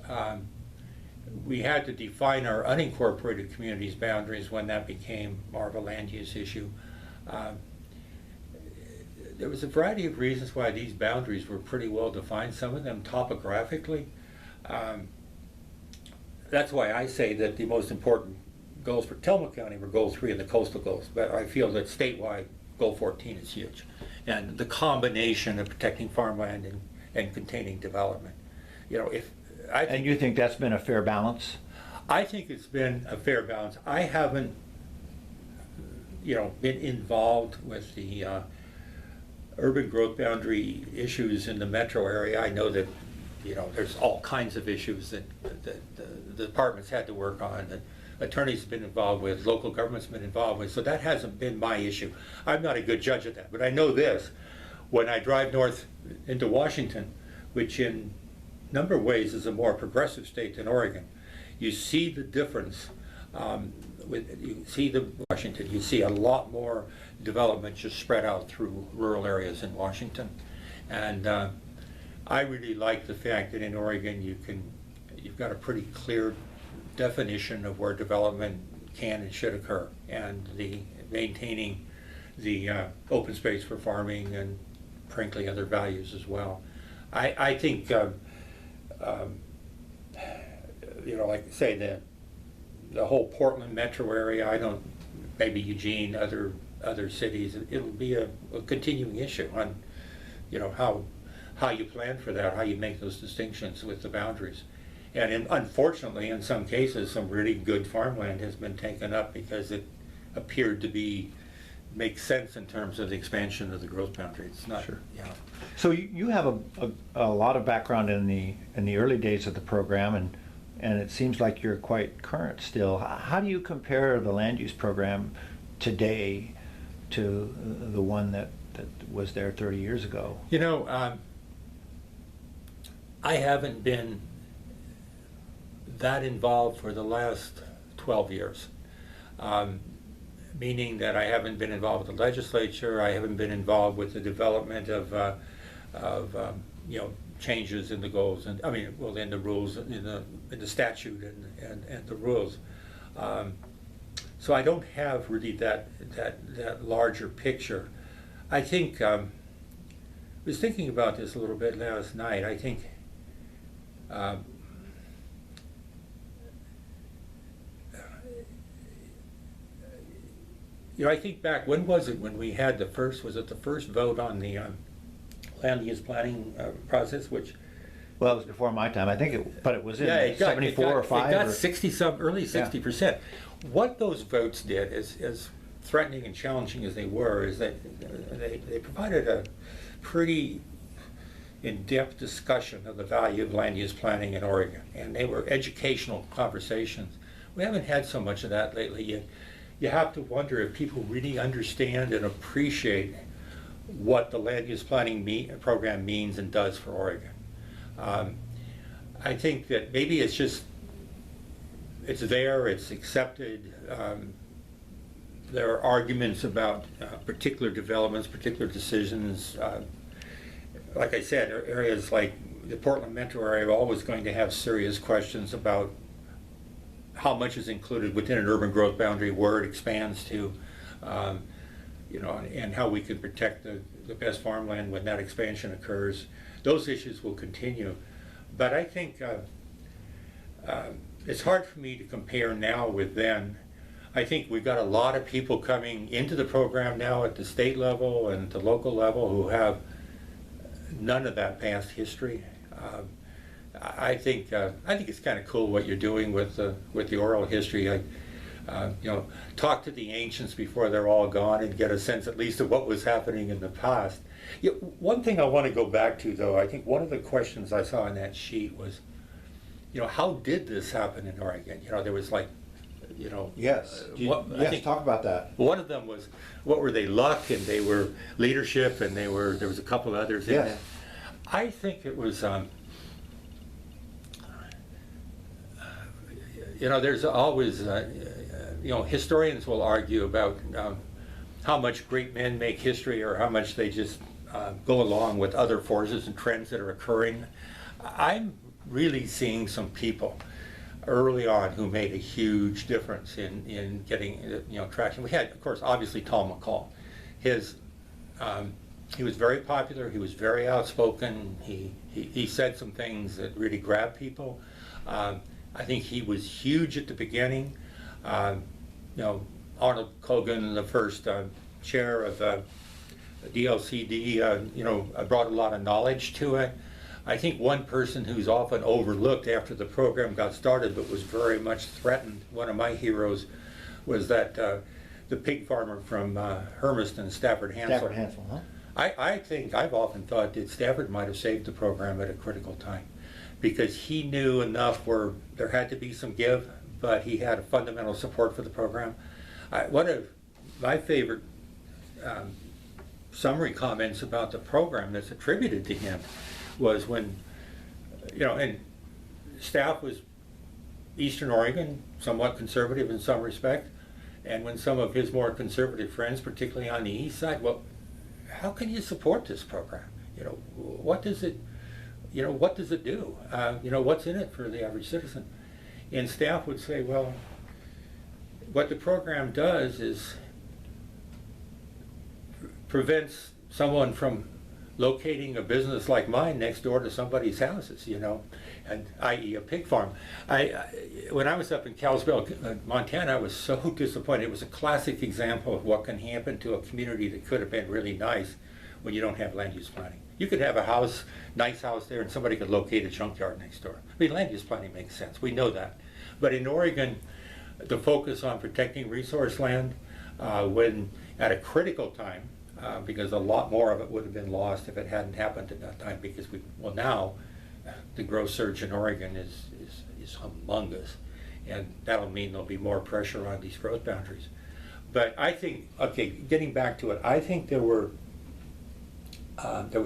We had to define our unincorporated communities boundaries when that became more of a land use issue. There was a variety of reasons why these boundaries were pretty well defined, some of them topographically. That's why I say that the most important goals for Tillamook County were Goal 3 and the coastal goals, but I feel that statewide Goal 14 is huge. And the combination of protecting farmland and containing development. And you think that's been a fair balance? I think it's been a fair balance. I haven't, been involved with the urban growth boundary issues in the metro area. I know that, there's all kinds of issues that the departments had to work on, that attorneys have been involved with, local governments have been involved with, so that hasn't been my issue. I'm not a good judge of that, but I know this. When I drive north into Washington, which in a number of ways is a more progressive state than Oregon, you see the difference. You see a lot more development just spread out through rural areas in Washington. And I really like the fact that in Oregon you've got a pretty clear definition of where development can and should occur, and the maintaining the open space for farming and frankly other values as well. I think you know, like I say, the whole Portland metro area, I don't, maybe Eugene, other cities, it'll be a continuing issue on, you know, how you plan for that, how you make those distinctions with the boundaries. And unfortunately, in some cases, some really good farmland has been taken up because it appeared to make sense in terms of the expansion of the growth boundary. It's not. Sure. Yeah. So you have a lot of background in the early days of the program, and it seems like you're quite current still. How do you compare the land use program today to the one that was there 30 years ago? You know, I haven't been that involved for the last 12 years. Meaning that I haven't been involved with the legislature, I haven't been involved with the development of you know, changes in the goals, and I mean, well, in the rules, in the statute and the rules. So I don't have really that larger picture. I think I was thinking about this a little bit last night. I think you know, I think back, when was it when we had the first vote on the land use planning process, which... Well, it was before my time, I think, but it was in 74 or 5. It got 60-some, early 60%. Yeah. What those votes did, as threatening and challenging as they were, is that they provided a pretty in-depth discussion of the value of land use planning in Oregon, and they were educational conversations. We haven't had so much of that lately yet. You have to wonder if people really understand and appreciate what the land use planning program means and does for Oregon. I think that maybe it's there, it's accepted. There are arguments about particular developments, particular decisions. Like I said, areas like the Portland metro area are always going to have serious questions about how much is included within an urban growth boundary, where it expands to, you know, and how we can protect the best farmland when that expansion occurs. Those issues will continue. But I think it's hard for me to compare now with then. I think we've got a lot of people coming into the program now at the state level and the local level who have none of that past history. I think it's kind of cool what you're doing with the oral history. You know, talk to the ancients before they're all gone and get a sense at least of what was happening in the past. You know, one thing I want to go back to, though, I think one of the questions I saw on that sheet was, you know, how did this happen in Oregon? You know, there was like, you know, yes, I think talk about that. One of them was, what were they, luck, and they were leadership, and there was a couple others. Yes. I think it was. You know, there's always, you know, historians will argue about how much great men make history or how much they just go along with other forces and trends that are occurring. I'm really seeing some people early on who made a huge difference in getting, you know, traction. We had, of course, obviously Tom McCall. He was very popular. He was very outspoken. He said some things that really grabbed people. I think he was huge at the beginning. You know, Arnold Cogan, the first chair of DLCD, you know, brought a lot of knowledge to it. I think one person who's often overlooked after the program got started but was very much threatened, one of my heroes, was that the pig farmer from Hermiston, Stafford Hansel. Stafford Hansel, huh? I think, I've often thought that Stafford might have saved the program at a critical time, because he knew enough where there had to be some give, but he had a fundamental support for the program. One of my favorite summary comments about the program that's attributed to him was when, you know, and staff was Eastern Oregon, somewhat conservative in some respect, And when some of his more conservative friends, particularly on the east side, well, how can you support this program? You know, what does it, you know, what does it do? You know, what's in it for the average citizen? And staff would say, well, what the program does is prevents someone from locating a business like mine next door to somebody's houses, you know, and i.e. a pig farm. When I was up in Kalispell, Montana, I was so disappointed. It was a classic example of what can happen to a community that could have been really nice when you don't have land use planning. You could have a house, nice house there, and somebody could locate a junkyard next door. I mean, land use planning makes sense. We know that. But in Oregon, the focus on protecting resource land when at a critical time, because a lot more of it would have been lost if it hadn't happened at that time, because now the growth surge in Oregon is humongous, and that'll mean there'll be more pressure on these growth boundaries. But I think, okay, getting back to it, I think there was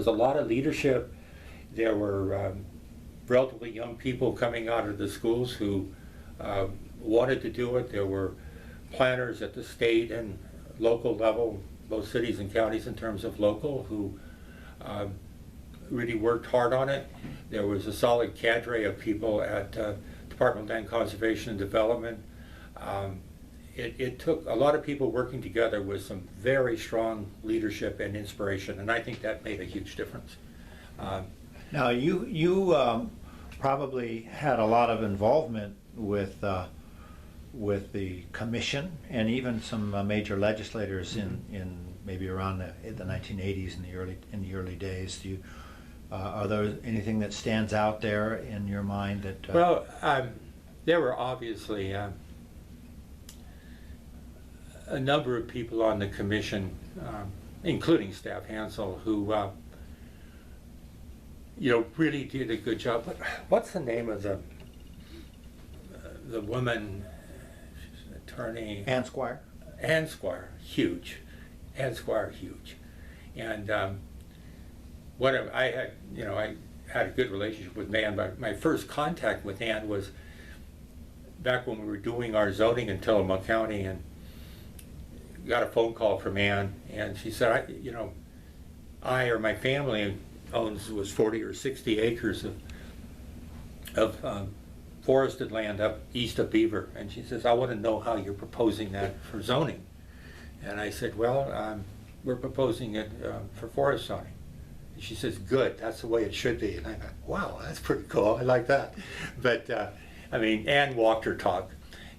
a lot of leadership. There were relatively young people coming out of the schools who wanted to do it. There were planners at the state and local level, both cities and counties in terms of local, who really worked hard on it. There was a solid cadre of people at Department of Land Conservation and Development. It took a lot of people working together with some very strong leadership and inspiration, and I think that made a huge difference. Now, you probably had a lot of involvement with the commission and even some major legislators in maybe around the 1980s in the early days. Are there anything that stands out there in your mind that? Well, there were obviously a number of people on the commission, including Staff Hansel, who you know, really did a good job. What's the name of the woman? She's an attorney. Ann Squire. Ann Squire, huge. Ann Squire, huge. And I had a good relationship with Ann, but my first contact with Ann was back when we were doing our zoning in Tillamook County, and got a phone call from Ann, and she said, I or my family was 40 or 60 acres of forested land up east of Beaver, and she says, I want to know how you're proposing that for zoning. And I said, well, we're proposing it for forest zoning. And she says, good, that's the way it should be. And I thought, wow, that's pretty cool, I like that. But I mean, Ann walked her talk.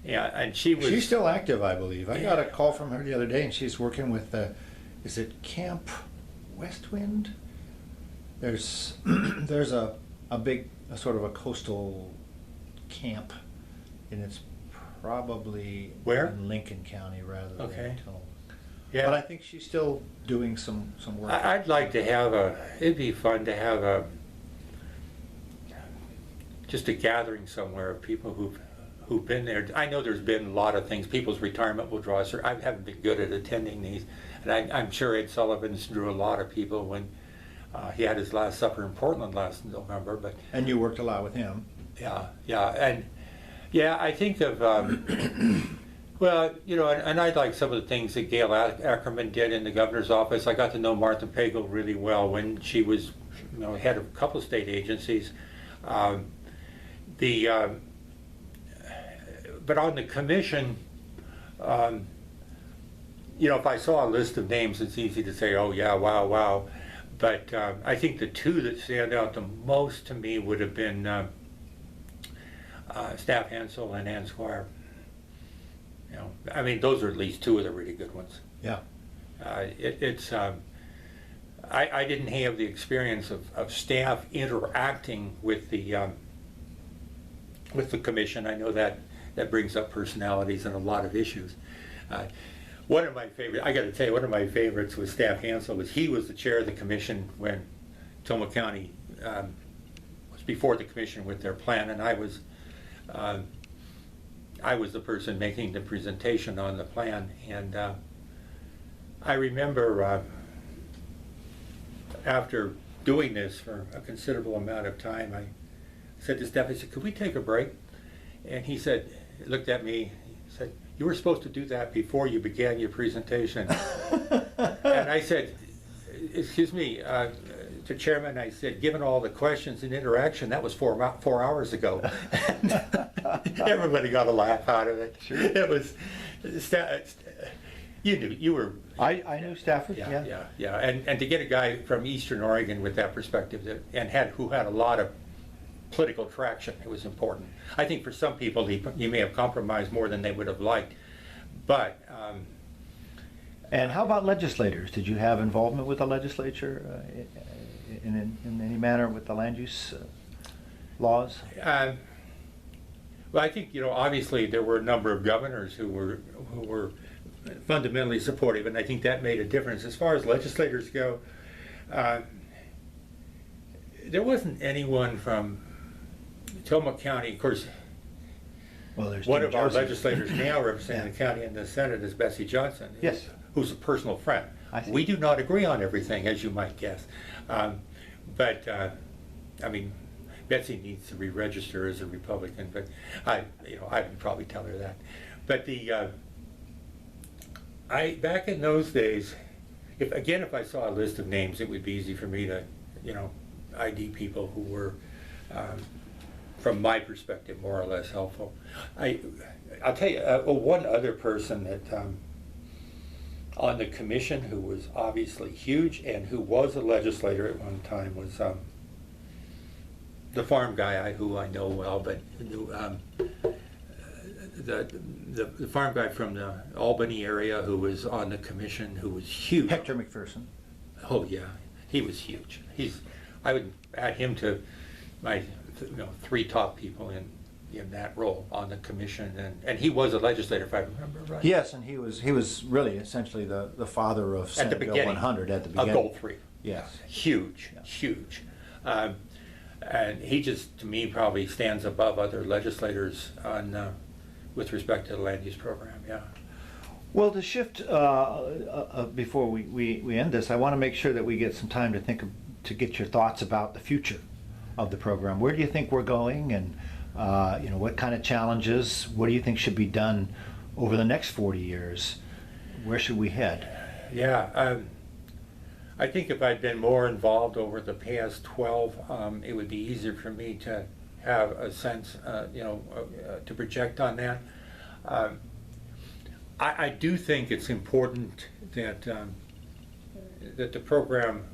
Yeah, and she's still active, I believe. I got a call from her the other day, and she's working with is it Camp Westwind? There's a big sort of a coastal camp, and it's probably where? In Lincoln County rather than Tillamook. Yeah. But I think she's still doing some work. I'd like to have it'd be fun to have just a gathering somewhere of people who've been there. I know there's been a lot of things. People's retirement will draw us. I haven't been good at attending these, and I'm sure Ed Sullivan's drew a lot of people when he had his last supper in Portland last November. And you worked a lot with him. Yeah, I think of well, and I like some of the things that Gail Ackerman did in the governor's office. I got to know Martha Pagel really well when she was, head of a couple of state agencies. But on the commission, if I saw a list of names, it's easy to say, oh yeah, wow. But I think the two that stand out the most to me would have been Staff Hansel and Ann Squire. I mean, those are at least two of the really good ones. Yeah. I didn't have the experience of staff interacting with the commission. I know that brings up personalities and a lot of issues. One of my favorites was Staff Hansel. He was the chair of the commission when Tillamook County was before the commission with their plan, and I was the person making the presentation on the plan. And I remember after doing this for a considerable amount of time, I said to Steph, I said, could we take a break? And he looked at me, he said, you were supposed to do that before you began your presentation. And I said, excuse me, to Chairman, I said, given all the questions and interaction, that was 4 hours ago. Everybody got a laugh out of it. Sure. It was, you were. I knew Stafford, yeah. Yeah. And to get a guy from Eastern Oregon with that perspective who had a lot of political traction, it was important. I think for some people he may have compromised more than they would have liked, but. And how about legislators? Did you have involvement with the legislature in any manner with the land use laws? Well, I think, obviously there were a number of governors who were fundamentally supportive, and I think that made a difference. As far as legislators go, there wasn't anyone from Tillamook County. Of course, well, there's one of our Josie. Legislators now representing the county in the Senate is Bessie Johnson. Yes. Who's a personal friend. I see. We do not agree on everything, as you might guess. But I mean, Betsy needs to re-register as a Republican, but I would probably tell her that. But back in those days, if I saw a list of names, it would be easy for me to, ID people who were, from my perspective, more or less helpful. I'll tell you, one other person that on the commission who was obviously huge and who was a legislator at one time was the farm guy who I know well, but the farm guy from the Albany area who was on the commission who was huge. Hector McPherson. Oh yeah, he was huge. I would add him to my 3 top people in that role on the commission, and he was a legislator, if I remember right. Yes, and he was really essentially the father of Senate Bill 100 at the beginning. Of Goal 3. Yes. Huge, Yeah. huge. And he just, to me, probably stands above other legislators with respect to the land use program, yeah. Well, to shift, before we end this, I want to make sure that we get some time to get your thoughts about the future of the program. Where do you think we're going, and what kind of challenges, what do you think should be done over the next 40 years? Where should we head? Yeah, I think if I'd been more involved over the past 12, it would be easier for me to have a sense, to project on that. I do think it's important that the program,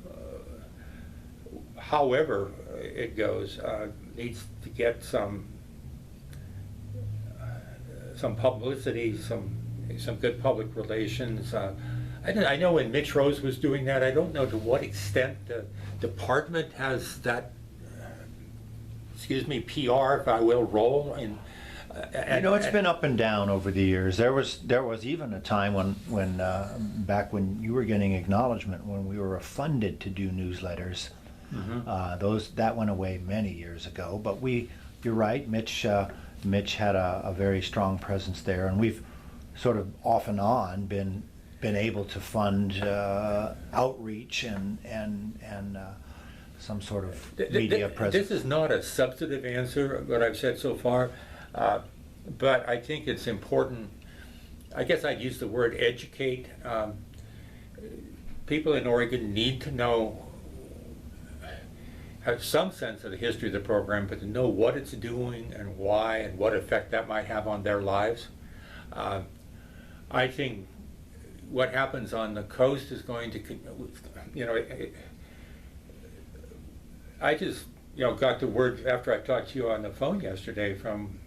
however it goes, needs to get some publicity, some good public relations. I know when Mitch Rose was doing that, I don't know to what extent the department has that, PR, if I will, role in. It's been up and down over the years. There was even a time when back when you were getting acknowledgement, when we were funded to do newsletters. Mm-hmm. That went away many years ago. But you're right, Mitch had a very strong presence there, and we've sort of off and on been able to fund outreach and some sort of media presence. This is not a substantive answer, what I've said so far, but I think it's important. I guess I'd use the word educate. People in Oregon need to have some sense of the history of the program, but to know what it's doing and why and what effect that might have on their lives. I think what happens on the coast is going to, I just, got the word after I talked to you on the phone yesterday from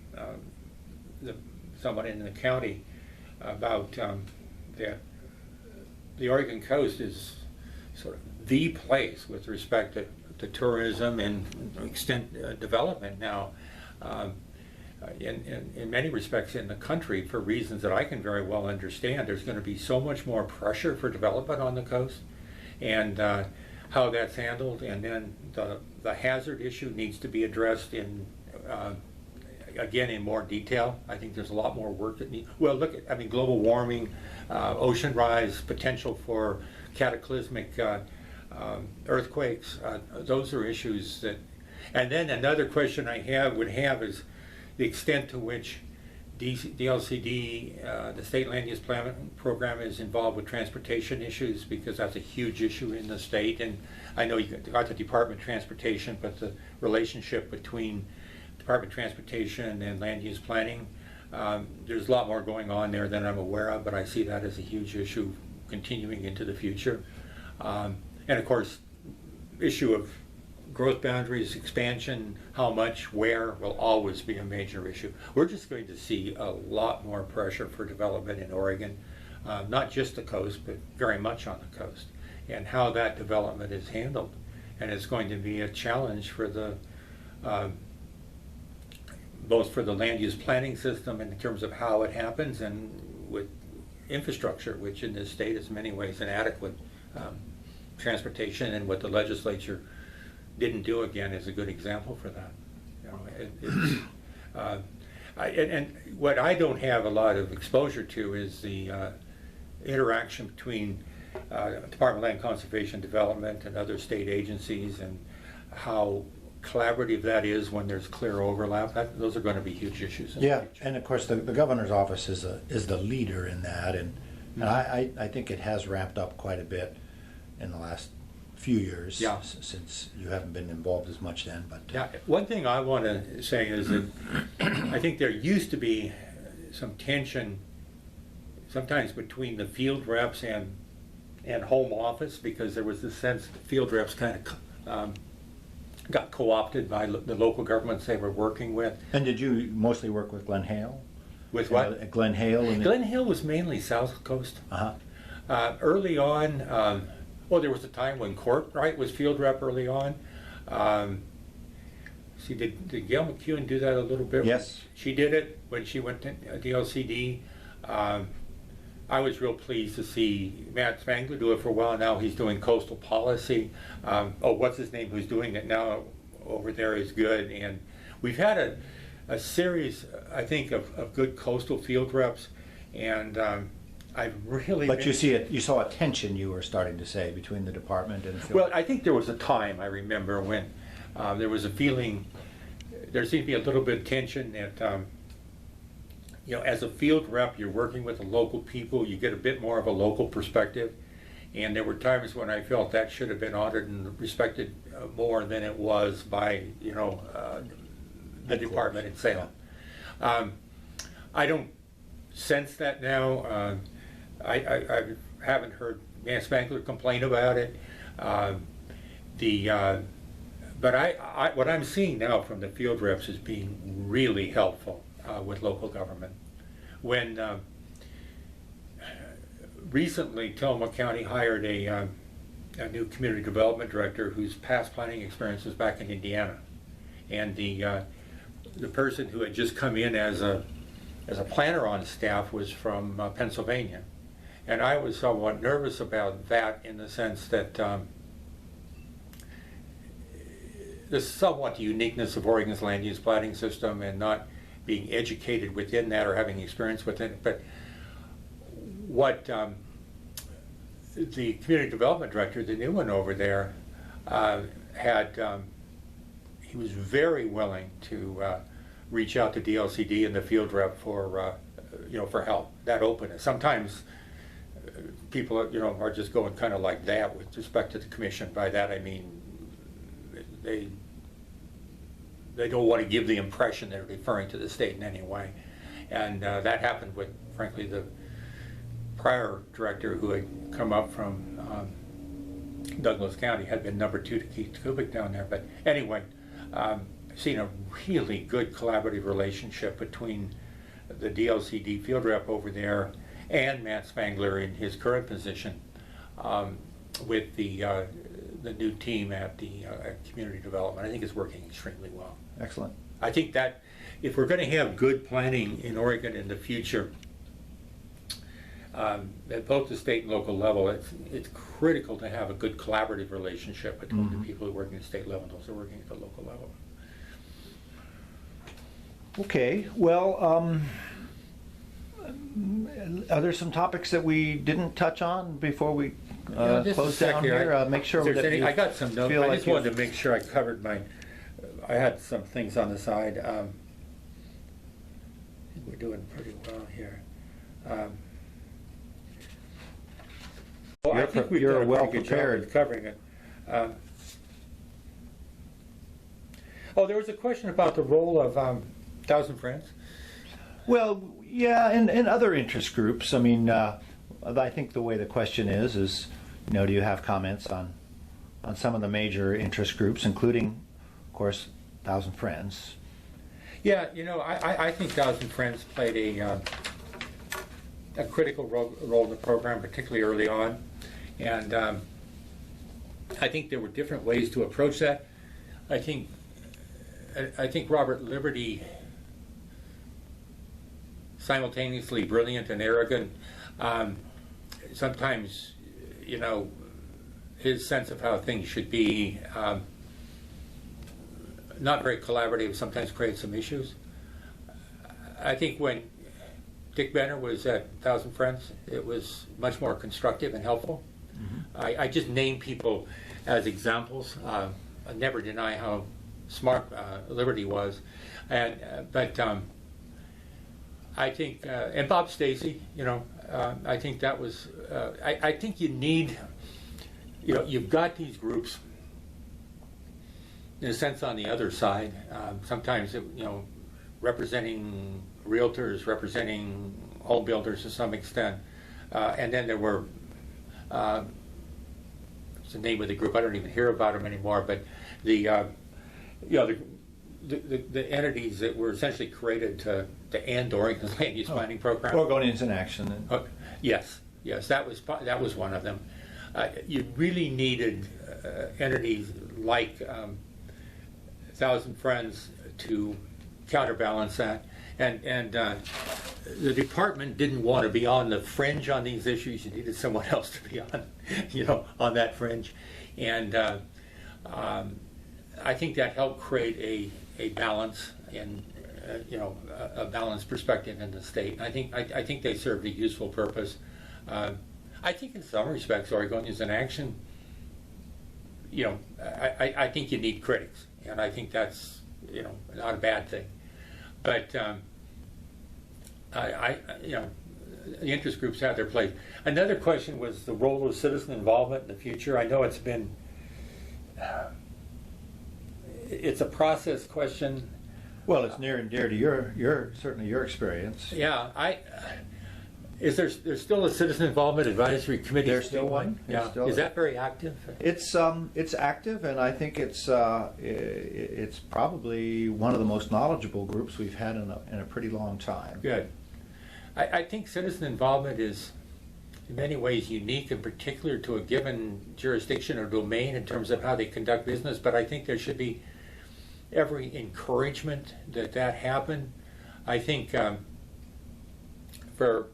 someone in the county about that the Oregon coast is sort of the place with respect to tourism and extent development now. In many respects in the country, for reasons that I can very well understand, there's going to be so much more pressure for development on the coast, and how that's handled, and then the hazard issue needs to be addressed again in more detail. I think there's a lot more work that needs. Well, global warming, ocean rise, potential for cataclysmic earthquakes. Those are issues that. And then another question I would have is the extent to which DLCD, the state land use plan program, is involved with transportation issues because that's a huge issue in the state. And I know you got the Department of Transportation, but the relationship between Department of Transportation and land use planning, there's a lot more going on there than I'm aware of, but I see that as a huge issue continuing into the future. And of course, issue of growth boundaries, expansion, how much, where, will always be a major issue. We're just going to see a lot more pressure for development in Oregon, not just the coast, but very much on the coast, and how that development is handled. And it's going to be a challenge for the both for the land use planning system in terms of how it happens, and with infrastructure, which in this state is in many ways inadequate. Transportation, and what the legislature didn't do, again, is a good example for that. You know, and what I don't have a lot of exposure to is the interaction between Department of Land Conservation Development and other state agencies, and how collaborative that is when there's clear overlap. Those are going to be huge issues in the future. And of course the governor's office is the leader in that, and I think it has ramped up quite a bit in the last few years, since you haven't been involved as much then. But yeah, one thing I want to say is that I think there used to be some tension sometimes between the field reps and home office, because there was this sense that field reps kind of got co-opted by the local governments they were working with. And did you mostly work with Glen Hale? With what? At Glen Hale? Glen Hale was mainly South Coast. Early on, well, there was a time when Courtright was field rep early on. See, did Gail McEwen do that a little bit? Yes. She did it when she went to DLCD. I was real pleased to see Matt Spangler do it for a while. Now he's doing coastal policy. Oh, what's his name who's doing it now over there is good. And we've had a series, I think, of good coastal field reps. And I've really... But you saw a tension, you were starting to say, between the department and the field. Well, I think there was a time, I remember, when there was a feeling, there seemed to be a little bit of tension that, you know, as a field rep, you're working with the local people, you get a bit more of a local perspective. And there were times when I felt that should have been honored and respected more than it was by, you know, the department itself. I don't sense that now. I haven't heard Dan Spangler complain about it. But what I'm seeing now from the field reps is being really helpful with local government. When recently Tillamook County hired a new community development director whose past planning experience was back in Indiana, and the person who had just come in as a planner on staff was from Pennsylvania. And I was somewhat nervous about that, in the sense that there's somewhat the uniqueness of Oregon's land use planning system, and not being educated within that or having experience within it. But what the community development director, the new one over there, he was very willing to reach out to DLCD and the field rep for you know, for help. That openness. Sometimes people, you know, are just going kind of like that with respect to the commission. By that I mean they don't want to give the impression they're referring to the state in any way. And that happened with, frankly, the prior director who had come up from Douglas County, had been number 2 to Keith Kubik down there. But anyway, seen a really good collaborative relationship between the DLCD field rep over there and Matt Spangler in his current position, with the new team at the community development. I think it's working extremely well. Excellent. I think that if we're going to have good planning in Oregon in the future, at both the state and local level, it's critical to have a good collaborative relationship between the people who are working at the state level and those who are working at the local level. Okay, well, are there some topics that we didn't touch on before we close down here? Make sure that I got some notes. I just wanted to make sure I covered I had some things on the side. think we're doing pretty well here. Well, I think we've you're done a well pretty good prepared. job of covering it. There was a question about the role of Thousand Friends. Well, yeah, and other interest groups. I mean, I think the way the question is, do you have comments on some of the major interest groups, including, of course, Thousand Friends? Yeah, I think Thousand Friends played a critical role in the program, particularly early on, and I think there were different ways to approach that. I think Robert Liberty, simultaneously brilliant and arrogant, sometimes, his sense of how things should be, not very collaborative, sometimes creates some issues. I think when Dick Benner was at Thousand Friends, it was much more constructive and helpful. Mm-hmm. I just name people as examples. I never deny how smart Liberty was, but I think, and Bob Stacy, I think that was. I think you need, you've got these groups, in a sense, on the other side. Sometimes, representing realtors, representing home builders to some extent, and then there were. What's the name of the group? I don't even hear about them anymore. But the entities that were essentially created to end Oregon's land use planning program. Oregonians in Action. Yes, that was one of them. You really needed entities like Thousand Friends to counterbalance that, and the department didn't want to be on the fringe on these issues. You needed someone else to be on, on that fringe, and I think that helped create a balance and a balanced perspective in the state. I think they served a useful purpose. I think in some respects, Oregonians in Action, I think you need critics, and I think that's not a bad thing. But the interest groups have their place. Another question was the role of citizen involvement in the future. I know it's been. It's a process question. Well, it's near and dear to your certainly your experience. Yeah, there's still a citizen involvement advisory committee. There's still one. Yeah, is that very active? It's active, and I think it's probably one of the most knowledgeable groups we've had in a pretty long time. Good. I think citizen involvement is in many ways unique, in particular to a given jurisdiction or domain in terms of how they conduct business. But I think there should be every encouragement that happen. I think for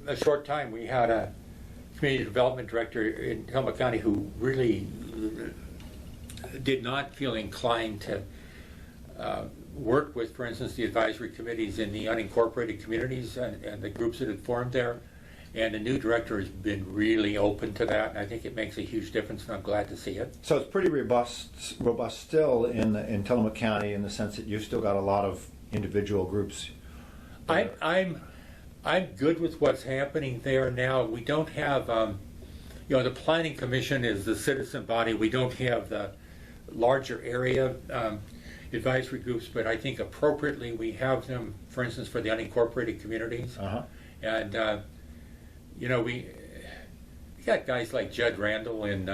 a short time we had a community development director in Tillamook County who really did not feel inclined to work with, for instance, the advisory committees in the unincorporated communities and the groups that had formed there. And the new director has been really open to that, and I think it makes a huge difference, and I'm glad to see it. So it's pretty robust still in Tillamook County, in the sense that you've still got a lot of individual groups. I'm good with what's happening there now. We don't have, the Planning Commission is the citizen body. We don't have the larger area advisory groups, but I think appropriately we have them, for instance, for the unincorporated communities. Uh-huh. And we got guys like Judd Randall in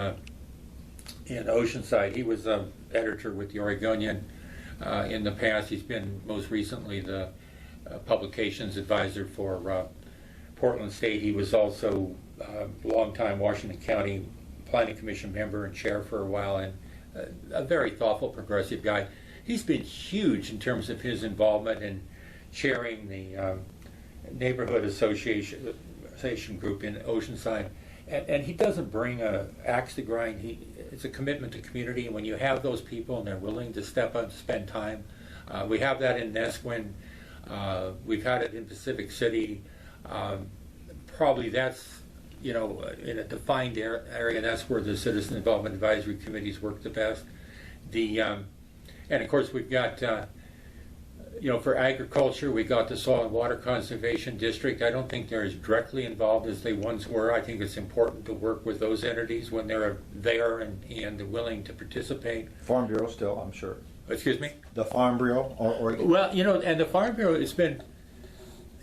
Oceanside. He was an editor with the Oregonian in the past. He's been most recently the publications advisor for Portland State. He was also a longtime Washington County Planning Commission member and chair for a while, and a very thoughtful, progressive guy. He's been huge in terms of his involvement in chairing the neighborhood association group in Oceanside, and he doesn't bring an axe to grind. It's a commitment to community, and when you have those people and they're willing to step up and spend time, we have that in Nesquin. We've had it in Pacific City. Probably that's in a defined area. That's where the citizen involvement advisory committees work the best. And of course we've got For agriculture, we got the Soil and Water Conservation District. I don't think they're as directly involved as they once were. I think it's important to work with those entities when they're there and willing to participate. Farm Bureau still, I'm sure. Excuse me? The Farm Bureau? Well, and the Farm Bureau has been,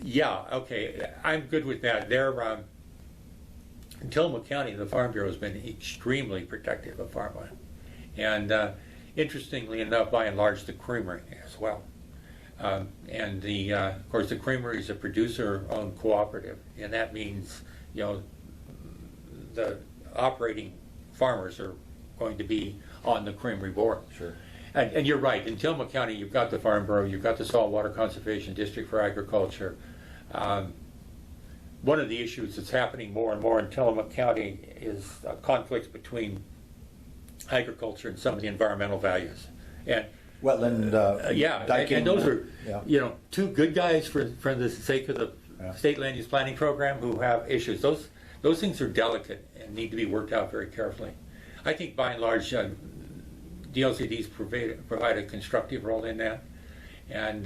yeah, okay, I'm good with that. They're, in Tillamook County, the Farm Bureau has been extremely protective of farmland. And interestingly enough, by and large, the creamery as well. And of course, the creamery is a producer-owned cooperative, and that means, the operating farmers are going to be on the creamery board. Sure. And you're right. In Tillamook County, you've got the Farm Bureau, you've got the Salt Water Conservation District for agriculture. One of the issues that's happening more and more in Tillamook County is conflicts between agriculture and some of the environmental values. And wetland, diking, and those are two good guys for the sake of the state land use planning program who have issues. Those things are delicate and need to be worked out very carefully. I think by and large, DLCDs provide a constructive role in that, and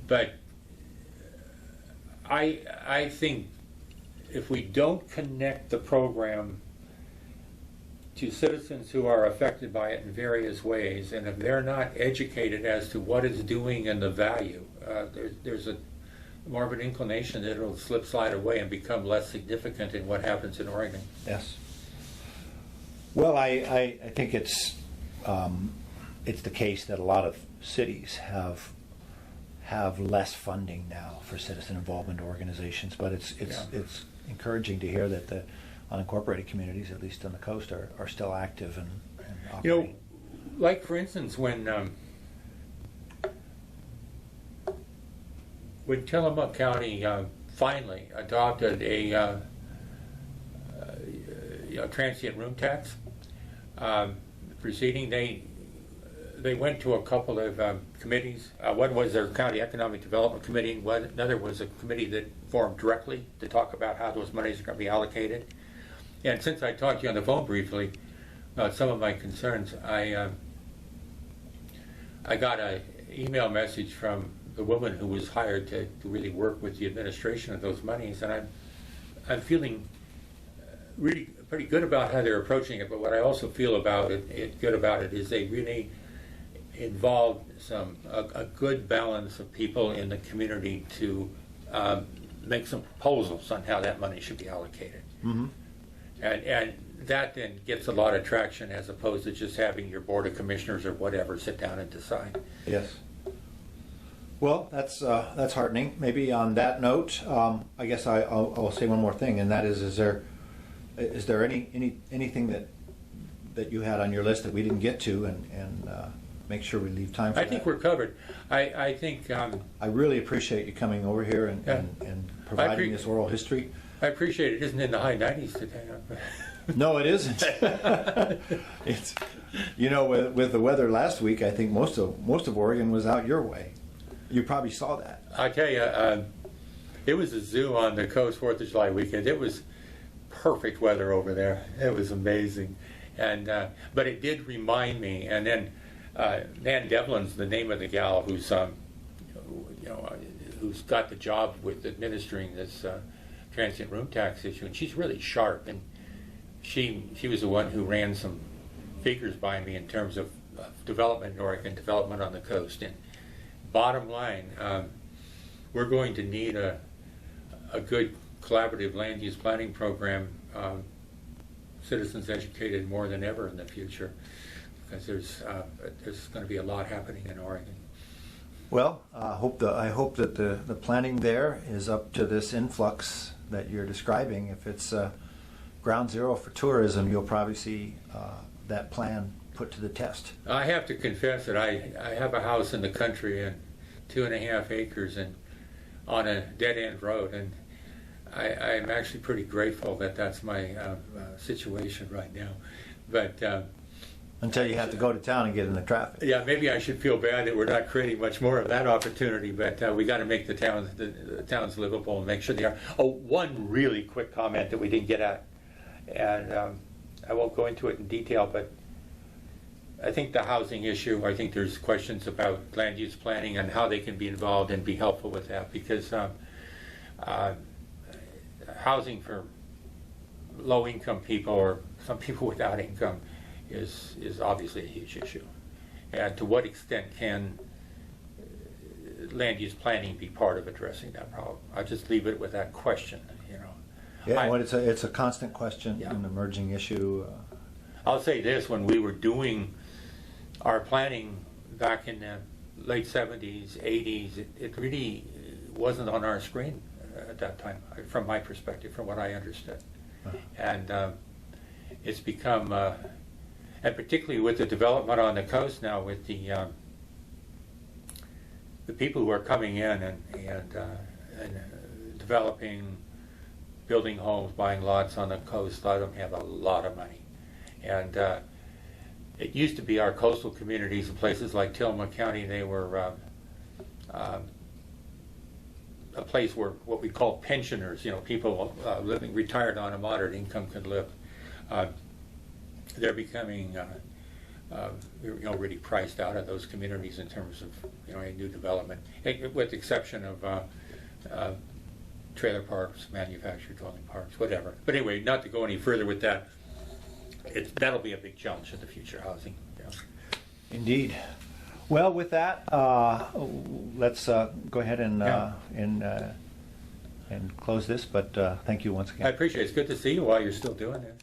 but I think if we don't connect the program to citizens who are affected by it in various ways, and if they're not educated as to what it's doing and the value, there's a more of an inclination that it'll slide away and become less significant in what happens in Oregon. Yes. Well, I think it's the case that a lot of cities have less funding now for citizen involvement organizations, but it's encouraging to hear that the unincorporated communities, at least on the coast, are still active and operating. Like for instance, when Tillamook County finally adopted a transient room tax proceeding, they went to a couple of committees. One was their County Economic Development Committee, and another was a committee that formed directly to talk about how those monies are going to be allocated. And since I talked to you on the phone briefly about some of my concerns, I got an email message from the woman who was hired to really work with the administration of those monies, and I'm feeling really pretty good about how they're approaching it. But what I also feel good about it is they really involved a good balance of people in the community to make some proposals on how that money should be allocated. Mm-hmm. And that then gets a lot of traction as opposed to just having your board of commissioners or whatever sit down and decide. Yes. Well, that's heartening. Maybe on that note, I guess I'll say one more thing, and that is there anything that you had on your list that we didn't get to, and make sure we leave time for that? I think we're covered. I think I really appreciate you coming over here and providing this oral history. I appreciate it. It isn't in the high 90s today. No, it isn't. It's with the weather last week, I think most of Oregon was out your way. You probably saw that. I tell you, it was a zoo on the coast 4th of July weekend. It was perfect weather over there. It was amazing, and but it did remind me. And then Nan Devlin's the name of the gal who's got the job with administering this transient room tax issue, and she's really sharp. And she was the one who ran some figures by me in terms of development in Oregon, development on the coast. And bottom line, we're going to need a good collaborative land use planning program, citizens educated more than ever in the future, because there's going to be a lot happening in Oregon. Well, I hope that the planning there is up to this influx that you're describing. If it's ground zero for tourism, you'll probably see that plan put to the test. I have to confess that I have a house in the country and 2.5 acres and on a dead-end road, and I'm actually pretty grateful that that's my situation right now. But until you have to go to town and get in the traffic. Yeah, maybe I should feel bad that we're not creating much more of that opportunity, but we got to make the towns livable and make sure they are. Oh, one really quick comment that we didn't get at, and I won't go into it in detail, but I think the housing issue, I think there's questions about land use planning and how they can be involved and be helpful with that, because housing for low-income people or some people without income is obviously a huge issue. And to what extent can land use planning be part of addressing that problem? I'll just leave it with that question, you know. Yeah, well, it's a constant question, Yeah. an emerging issue. I'll say this, when we were doing our planning back in the late 70s, 80s, it really wasn't on our screen at that time, from my perspective, from what I understood. And it's become, and particularly with the development on the coast now, with the people who are coming in and developing, building homes, buying lots on the coast, a lot of them have a lot of money. And it used to be our coastal communities in places like Tillamook County, they were a place where what we call pensioners, you know, people living retired on a moderate income could live. They're becoming really priced out of those communities in terms of, you know, a new development, with the exception of trailer parks, manufactured dwelling parks, whatever. But anyway, not to go any further with that, that'll be a big challenge in the future, housing. Yeah. Indeed. Well, with that, let's go ahead and and close this. But thank you once again. I appreciate it. It's good to see you while you're still doing it.